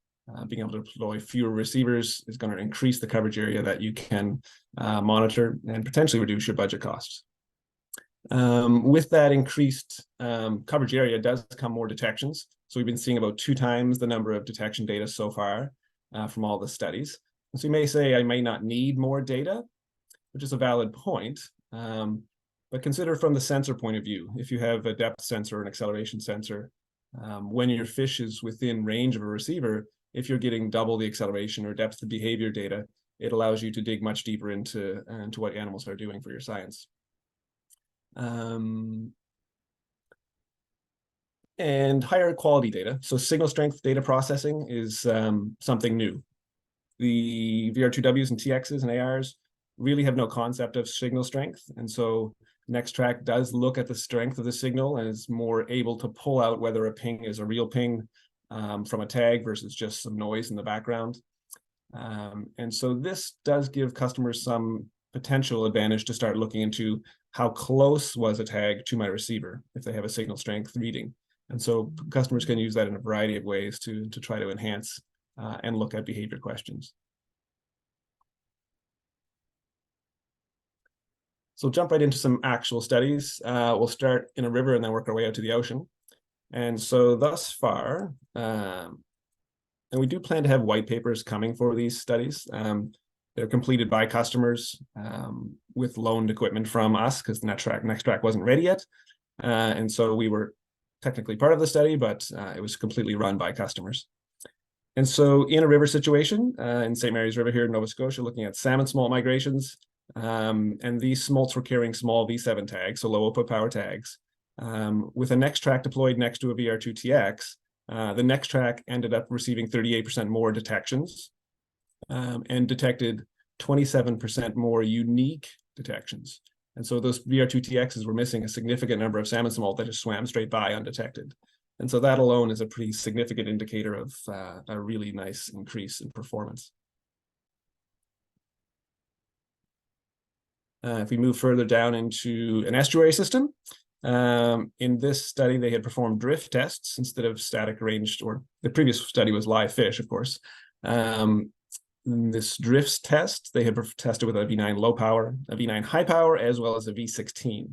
being able to deploy fewer receivers is going to increase the coverage area that you can monitor and potentially reduce your budget costs. With that increased coverage area does come more detections. So we've been seeing about 2 times the number of detection data so far from all the studies. And so you may say I may not need more data, which is a valid point. But consider from the sensor point of view, if you have a depth sensor or an acceleration sensor, when your fish is within range of a receiver, if you're getting double the acceleration or depth of behavior data, it allows you to dig much deeper into what animals are doing for your science. And higher quality data. So signal strength data processing is something new. The VR2Ws and TXs and ARs really have no concept of signal strength. And so NextTrack does look at the strength of the signal and is more able to pull out whether a ping is a real ping from a tag versus just some noise in the background. And so this does give customers some potential advantage to start looking into how close was a tag to my receiver if they have a signal strength reading. And so customers can use that in a variety of ways to try to enhance and look at behavior questions. So jump right into some actual studies. We'll start in a river and then work our way out to the ocean. And so thus far, and we do plan to have white papers coming for these studies. They're completed by customers with loaned equipment from us because the NextTrack wasn't ready yet. And so we were technically part of the study, but it was completely run by customers. And so in a river situation, in St. Mary's River here in Nova Scotia, looking at salmon smolt migrations, and these smolts were carrying small V7 tags, so low output power tags. With a NextTrack deployed next to a VR2TX, the NextTrack ended up receiving 38% more detections and detected 27% more unique detections. And so those VR2TXs were missing a significant number of salmon smolt that just swam straight by undetected. And so that alone is a pretty significant indicator of a really nice increase in performance. If we move further down into an estuary system, in this study, they had performed drift tests instead of static ranged, or the previous study was live fish, of course. This drifts test, they had tested with a V9 low power, a V9 high power, as well as a V16.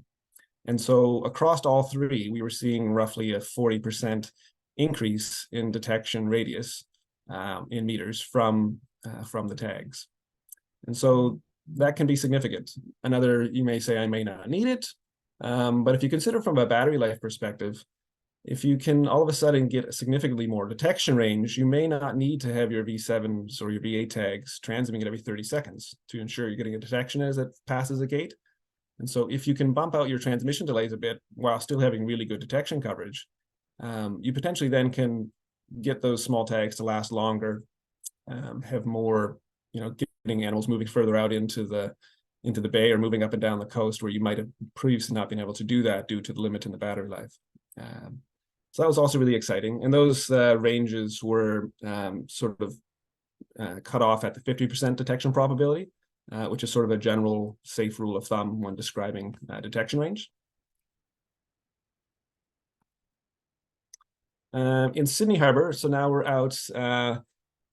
And so across all three, we were seeing roughly a 40% increase in detection radius in meters from the tags. And so that can be significant. Another, you may say, I may not need it, but if you consider from a battery life perspective, if you can all of a sudden get a significantly more detection range, you may not need to have your V7s or your V8 tags transmitting it every 30 seconds to ensure you're getting a detection as it passes a gate. And so if you can bump out your transmission delays a bit while still having really good detection coverage, you potentially then can get those small tags to last longer, have more, getting animals moving further out into the bay or moving up and down the coast where you might have previously not been able to do that due to the limit in the battery life. So that was also really exciting. And those ranges were sort of cut off at the 50% detection probability, which is sort of a general safe rule of thumb when describing detection range. In Sydney Harbor, so now we're out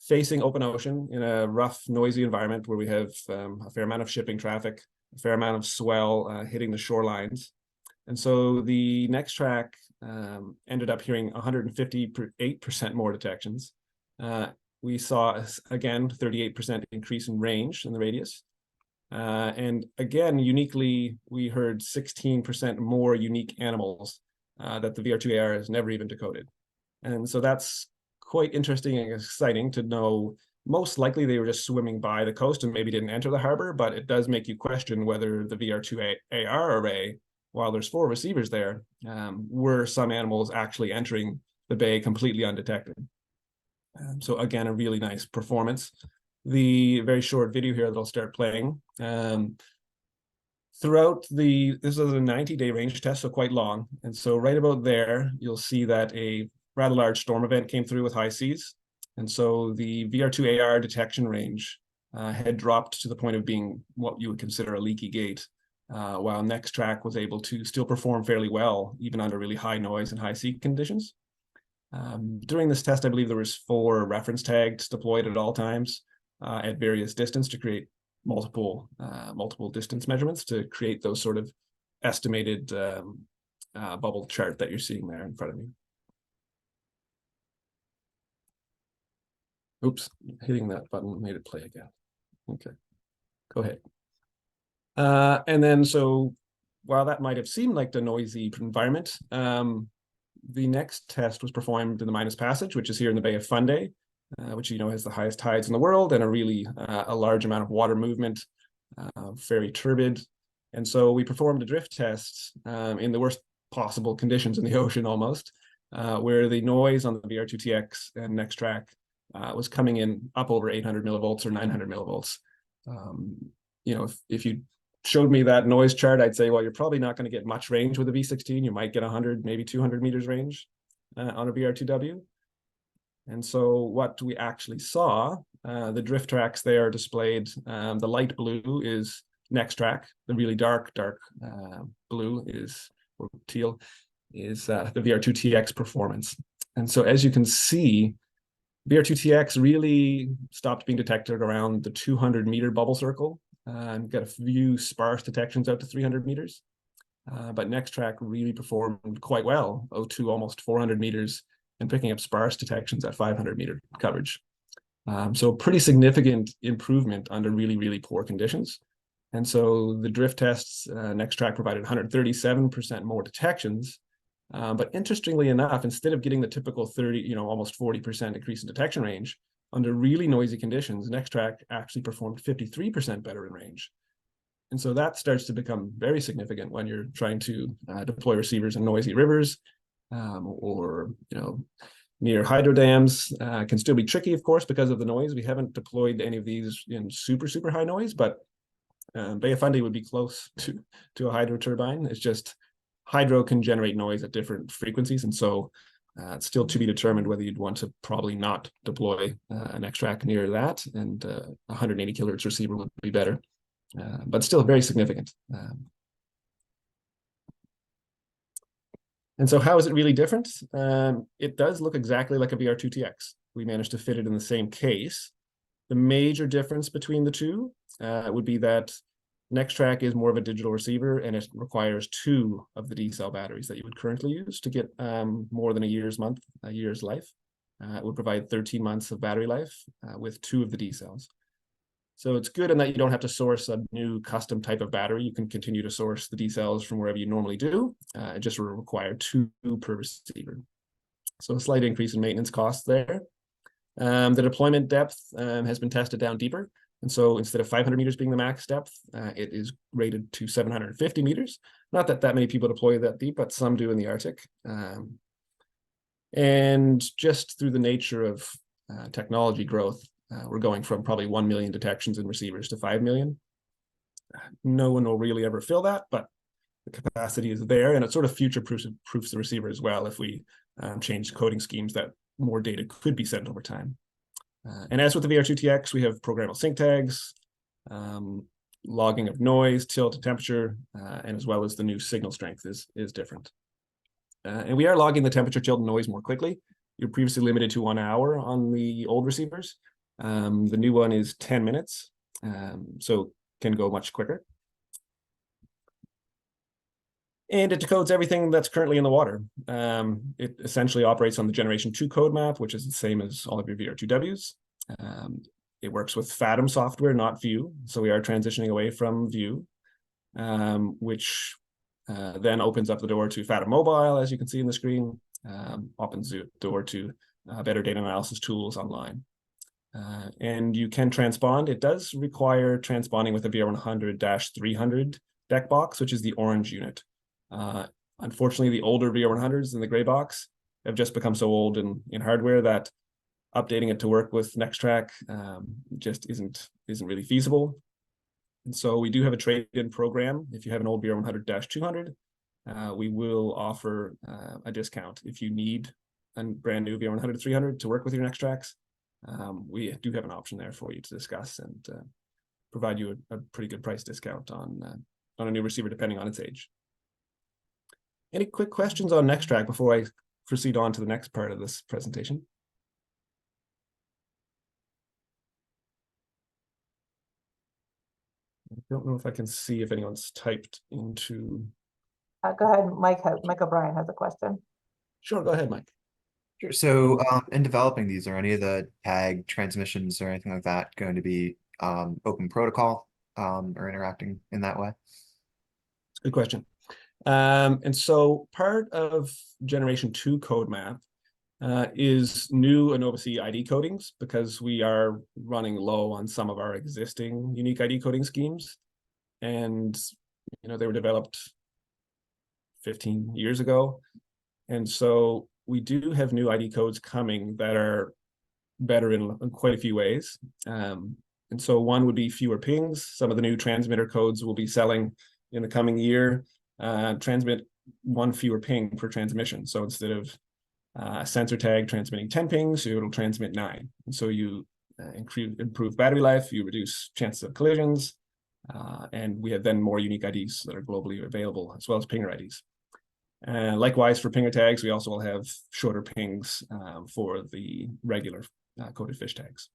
facing open ocean in a rough, noisy environment where we have a fair amount of shipping traffic, a fair amount of swell hitting the shorelines. And so the NextTrack ended up hearing 158% more detections. We saw, again, 38% increase in range in the radius. And again, uniquely, we heard 16% more unique animals that the VR2AR has never even decoded. And so that's quite interesting and exciting to know. Most likely they were just swimming by the coast and maybe didn't enter the harbor, but it does make you question whether the VR2AR array, while there's 4 receivers there, were some animals actually entering the bay completely undetected. So again, a really nice performance. The very short video here that I'll start playing. Throughout this is a 90-day range test, so quite long. And so right about there, you'll see that a rather large storm event came through with high seas. And so the VR2AR detection range had dropped to the point of being what you would consider a leaky gate, while NextTrack was able to still perform fairly well, even under really high noise and high sea conditions. During this test, I believe there was 4 reference tags deployed at all times at various distance to create multiple distance measurements to create those sort of estimated bubble chart that you're seeing there in front of you. Oops, hitting that button made it play again. Okay, go ahead. And then, so while that might have seemed like a noisy environment, the next test was performed in the Minas Passage, which is here in the Bay of Fundy, which has the highest tides in the world and a really a large amount of water movement, very turbid. And so we performed a drift test in the worst possible conditions in the ocean almost, where the noise on the VR2TX and NexTrack was coming in up over 800 millivolts or 900 millivolts. If you showed me that noise chart, I'd say, well, you're probably not going to get much range with a V16. You might get 100, maybe 200 meters range on a VR2W. And so what we actually saw, the drift tracks there are displayed. The light blue is NexTrack. The really dark blue is, or teal, is the VR2TX performance. And so as you can see, VR2TX really stopped being detected around the 200 meter bubble circle. And got a few sparse detections out to 300 meters. But NexTrack really performed quite well, to almost 400 meters, and picking up sparse detections at 500 meter coverage. So pretty significant improvement under really, really poor conditions. And so the drift tests, NexTrack provided 137% more detections. But interestingly enough, instead of getting the typical 30, almost 40% increase in detection range, under really noisy conditions, NexTrack actually performed 53% better in range. And so that starts to become very significant when you're trying to deploy receivers in noisy rivers or near hydro dams. Can still be tricky, of course, because of the noise. We haven't deployed any of these in super, super high noise, but Bay of Fundy would be close to a hydro turbine. It's just hydro can generate noise at different frequencies. And so it's still to be determined whether you'd want to probably not deploy an NexTrack near that, and 180 kilohertz receiver would be better, but still very significant. And so how is it really different? It does look exactly like a VR2TX. We managed to fit it in the same case. The major difference between the two would be that NexTrack is more of a digital receiver, and it requires 2 of the D-cell batteries that you would currently use to get more than a year's life. It would provide 13 months of battery life with 2 of the D-cells. So it's good in that you don't have to source a new custom type of battery. You can continue to source the D-cells from wherever you normally do. It just will require 2 per receiver. So a slight increase in maintenance costs there. The deployment depth has been tested down deeper. And so instead of 500 meters being the max depth, it is rated to 750 meters. Not that many people deploy that deep, but some do in the Arctic. And just through the nature of technology growth, we're going from probably 1 million detections in receivers to 5 million. No one will really ever fill that, but the capacity is there, and it sort of future-proofs the receiver as well if we change coding schemes that more data could be sent over time. And as with the VR2TX, we have programmable sync tags, logging of noise, tilt, and temperature, and as well as the new signal strength is different. And we are logging the temperature, tilt, and noise more quickly. You're previously limited to 1 hour on the old receivers. The new one is 10 minutes, so can go much quicker. And it decodes everything that's currently in the water. It essentially operates on the Generation 2 code map, which is the same as all of your VR2Ws. It works with Fathom software, not View. So we are transitioning away from View, which then opens up the door to Fathom Mobile, as you can see in the screen, opens the door to better data analysis tools online. And you can transpond. It does require transponding with a VR100-300 deck box, which is the orange unit. Unfortunately, the older VR100s in the gray box have just become so old in hardware that updating it to work with NexTrack just isn't really feasible. And so we do have a trade-in program. If you have an old VR100-200, we will offer a discount. If you need a brand new VR100-300 to work with your NexTracks, we do have an option there for you to discuss and provide you a pretty good price discount on a new receiver depending on its age. Any quick questions on NexTrack before proceed on to the next part of this presentation. I don't know if I can see if anyone's typed into. Go ahead, Mike O'Brien has a question. Sure, go ahead, Mike. Sure. So in developing these, are any of the tag transmissions or anything like that going to be open protocol or interacting in that way? Good question. And so part of Generation 2 code map is new Inova-C ID codings, because we are running low on some of our existing unique ID coding schemes. And, they were developed 15 years ago. And so we do have new ID codes coming that are better in quite a few ways. And so one would be fewer pings. Some of the new transmitter codes will be selling in the coming year. Transmit one fewer ping per transmission. So instead of a sensor tag transmitting 10 pings, it'll transmit 9. And so you improve battery life, you reduce chances of collisions, and we have then more unique IDs that are globally available, as well as pinger IDs. Likewise, for pinger tags, we also will have shorter pings for the regular coded fish tags.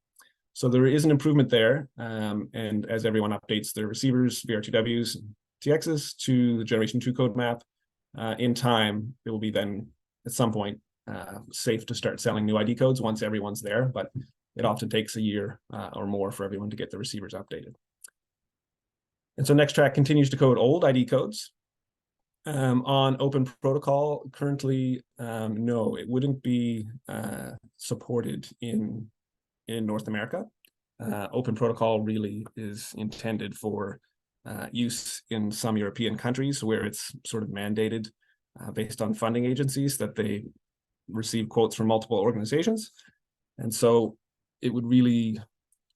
So there is an improvement there. And as everyone updates their receivers, VR2Ws, and TXs to the Generation 2 code map, in time, it will be then at some point safe to start selling new ID codes once everyone's there, but it often takes a year or more for everyone to get the receivers updated. And so NextTrack continues to code old ID codes. On Open Protocol, currently, no, it wouldn't be supported in North America. Open Protocol really is intended for use in some European countries where it's sort of mandated based on funding agencies that they receive quotes from multiple organizations. And so it would really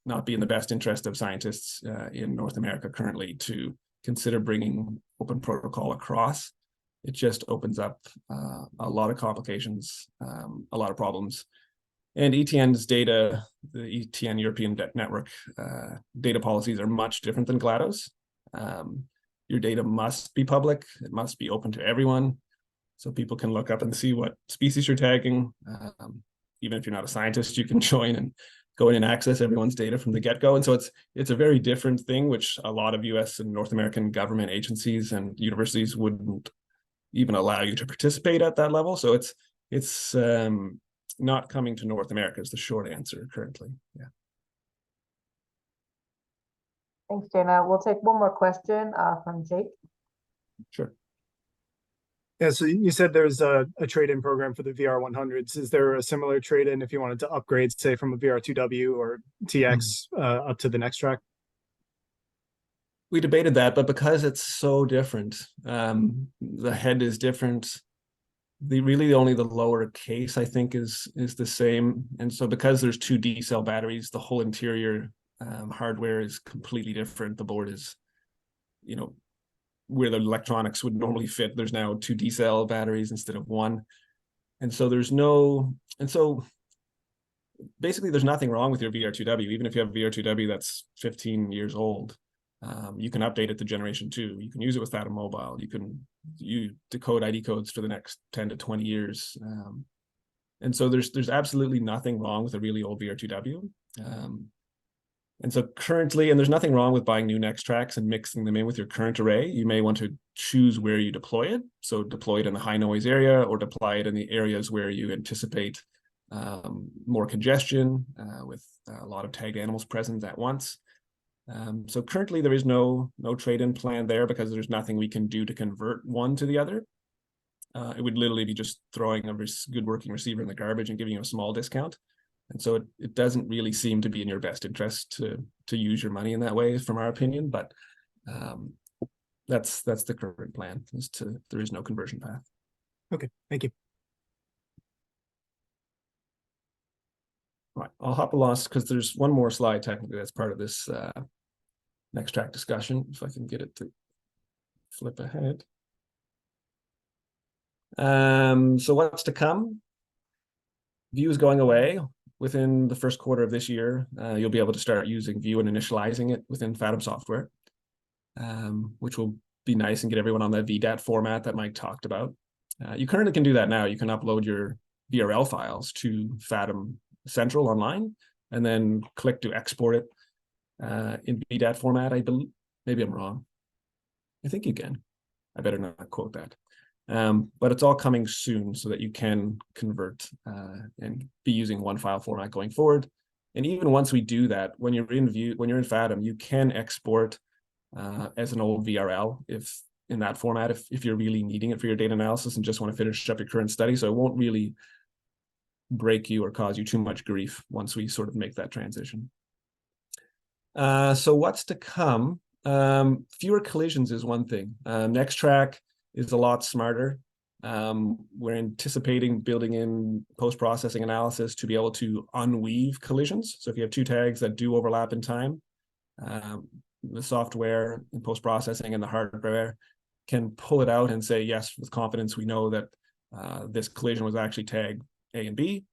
not be in the best interest of scientists in North America currently to consider bringing Open Protocol across. It just opens up a lot of complications, a lot of problems. And ETN's data, the ETN European Network data policies are much different than GLaDOS. Your data must be public. It must be open to everyone, so people can look up and see what species you're tagging. Even if you're not a scientist, you can join and go in and access everyone's data from the get-go. And so it's a very different thing, which a lot of US and North American government agencies and universities wouldn't even allow you to participate at that level. So it's not coming to North America is the short answer currently. Yeah. Thanks, Dana. We'll take one more question from Jake. Sure. Yeah, so you said there's a trade-in program for the VR100s. Is there a similar trade-in if you wanted to upgrade, say, from a VR2W or TX up to the NextTrack? We debated that, but because it's so different, the head is different. Only the lower case, I think, is the same. And so because there's two D-cell batteries, the whole interior hardware is completely different. The board is, where the electronics would normally fit, there's now two D-cell batteries instead of one. And so basically there's nothing wrong with your VR2W. Even if you have a VR2W that's 15 years old, you can update it to Generation 2. You can use it with Fathom Mobile. You decode ID codes for the next 10 to 20 years. And so there's absolutely nothing wrong with a really old VR2W. And so currently, and there's nothing wrong with buying new NextTracks and mixing them in with your current array. You may want to choose where you deploy it. So deploy it in the high noise area or deploy it in the areas where you anticipate more congestion with a lot of tagged animals present at once. So currently there is no trade-in plan there because there's nothing we can do to convert one to the other. It would literally be just throwing a good working receiver in the garbage and giving you a small discount. And so it doesn't really seem to be in your best interest to use your money in that way, from our opinion. But that's the current plan. There is no conversion path. Okay, thank you. Right, I'll hop along because there's one more slide technically that's part of this NextTrack discussion. If I can get it to flip ahead. So what's to come? View is going away. Within the first quarter of this year, you'll be able to start using View and initializing it within Fathom software, which will be nice and get everyone on that VDAT format that Mike talked about. You currently can do that now. You can upload your VRL files to Fathom Central online, and then click to export it in BDAT format. I believe, maybe I'm wrong. I think you can. I better not quote that. But it's all coming soon so that you can convert and be using one file format going forward. And even once we do that, when you're in Fathom, you can export as an old VRL if in that format, if you're really needing it for your data analysis and just want to finish up your current study. So it won't really break you or cause you too much grief once we sort of make that transition. So what's to come? Fewer collisions is one thing. NextTrack is a lot smarter. We're anticipating building in post-processing analysis to be able to unweave collisions. So if you have two tags that do overlap in time, the software in post-processing and the hardware can pull it out and say, yes, with confidence, we know that this collision was actually tag A and B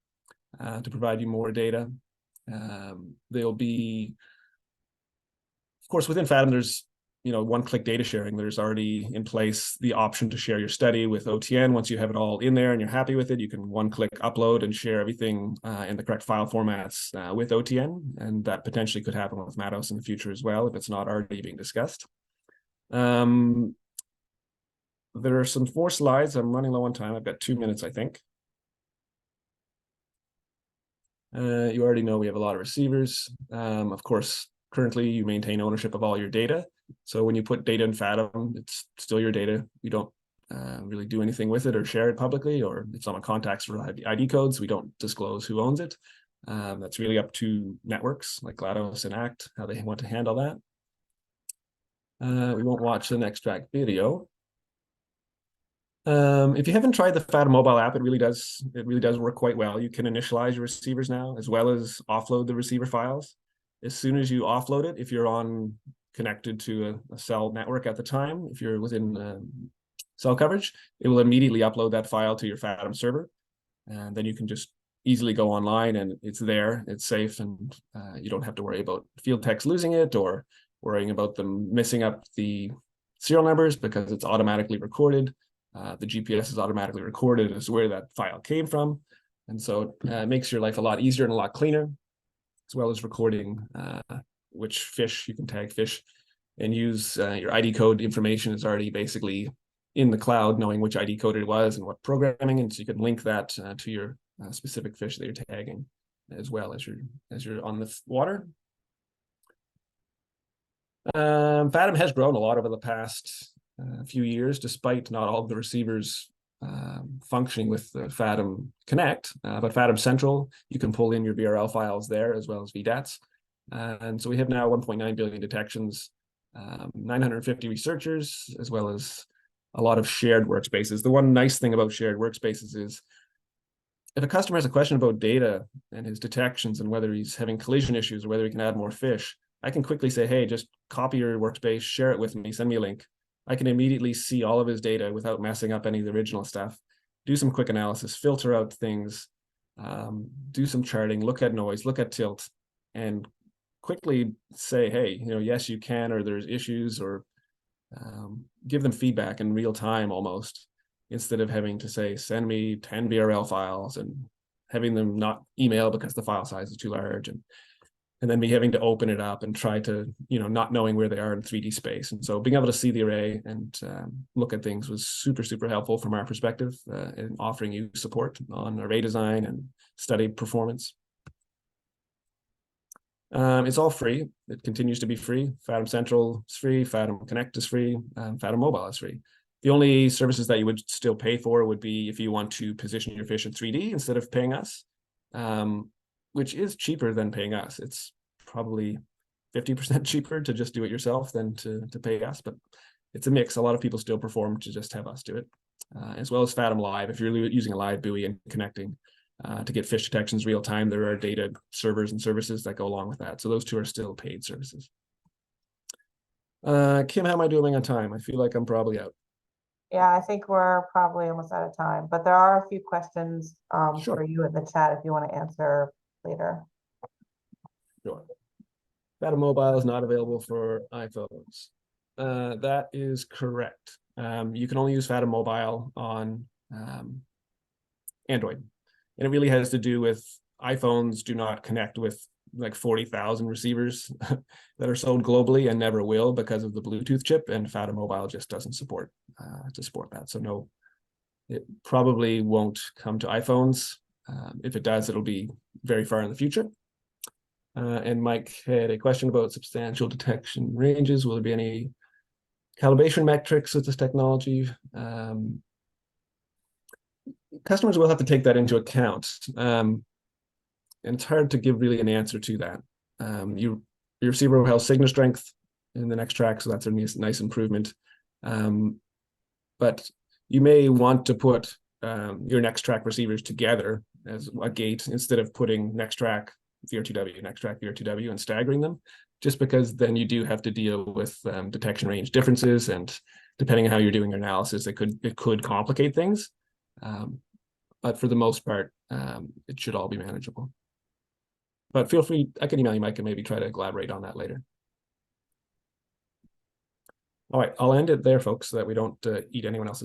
to provide you more data. There'll be, of course, within Fathom, there's one-click data sharing. There's already in place the option to share your study with OTN. Once you have it all in there and you're happy with it, you can one-click upload and share everything in the correct file formats with OTN, and that potentially could happen with Matos in the future as well if it's not already being discussed. There are some more slides. I'm running low on time. I've got 2 minutes, I think. You already know we have a lot of receivers. Of course, currently you maintain ownership of all your data. So when you put data in Fathom, it's still your data. You don't really do anything with it or share it publicly, or if someone contacts for ID codes, we don't disclose who owns it. That's really up to networks like GLaDOS and ACT, how they want to handle that. We won't watch the NextTrack video. If you haven't tried the Fathom mobile app, it really does work quite well. You can initialize your receivers now, as well as offload the receiver files. As soon as you offload it, if you're connected to a cell network at the time, if you're within cell coverage, it will immediately upload that file to your Fathom server. And then you can just easily go online and it's there, it's safe, and you don't have to worry about field techs losing it or worrying about them messing up the serial numbers because it's automatically recorded. The GPS is automatically recorded as where that file came from. And so it makes your life a lot easier and a lot cleaner, as well as recording which fish you can tag fish and use your ID code information is already basically in the cloud, knowing which ID code it was and what programming, and so you can link that to your specific fish that you're tagging, as well as you're on the water. Fathom has grown a lot over the past few years, despite not all of the receivers functioning with the Fathom Connect, but Fathom Central, you can pull in your VRL files there as well as VDATs. And so we have now 1.9 billion detections, 950 researchers, as well as a lot of shared workspaces. The one nice thing about shared workspaces is if a customer has a question about data and his detections and whether he's having collision issues or whether he can add more fish, I can quickly say, hey, just copy your workspace, share it with me, send me a link. I can immediately see all of his data without messing up any of the original stuff, do some quick analysis, filter out things, do some charting, look at noise, look at tilt, and quickly say, hey, yes, you can, or there's issues, or give them feedback in real time almost, instead of having to say, send me 10 VRL files and having them not email because the file size is too large. And then me having to open it up and try to, not knowing where they are in 3D space. And so being able to see the array and look at things was super, super helpful from our perspective in offering you support on array design and study performance. It's all free. It continues to be free. Fathom Central is free. Fathom Connect is free. Fathom Mobile is free. The only services that you would still pay for would be if you want to position your fish in 3D instead of paying us. Which is cheaper than paying us. It's probably 50% cheaper to just do it yourself than to pay us, but it's a mix. A lot of people still perform to just have us do it, as well as Fathom Live. If you're using a live buoy and connecting to get fish detections real time, there are data servers and services that go along with that. So those two are still paid services. Kim, how am I doing on time? I feel like I'm probably out. Yeah, I think we're probably almost out of time, but there are a few questions Sure. for you in the chat if you want to answer later. Sure. Fathom Mobile is not available for iPhones. That is correct. You can only use Fathom Mobile on Android. And it really has to do with iPhones do not connect with like 40,000 receivers that are sold globally and never will because of the Bluetooth chip, and FATA Mobile just doesn't support that. So no, it probably won't come to iPhones. If it does, it'll be very far in the future. And Mike had a question about substantial detection ranges. Will there be any calibration metrics with this technology? Customers will have to take that into account. And it's hard to give really an answer to that. Your receiver will have signal strength in the next track, so that's a nice improvement. But you may want to put your next track receivers together as a gate instead of putting next track VRTW, next track VRTW and staggering them, just because then you do have to deal with detection range differences, and depending on how you're doing your analysis, it could complicate things. But for the most part, it should all be manageable. But feel free, I can email you, Mike, and maybe try to elaborate on that later. All right, I'll end it there, folks, so that we don't eat anyone else's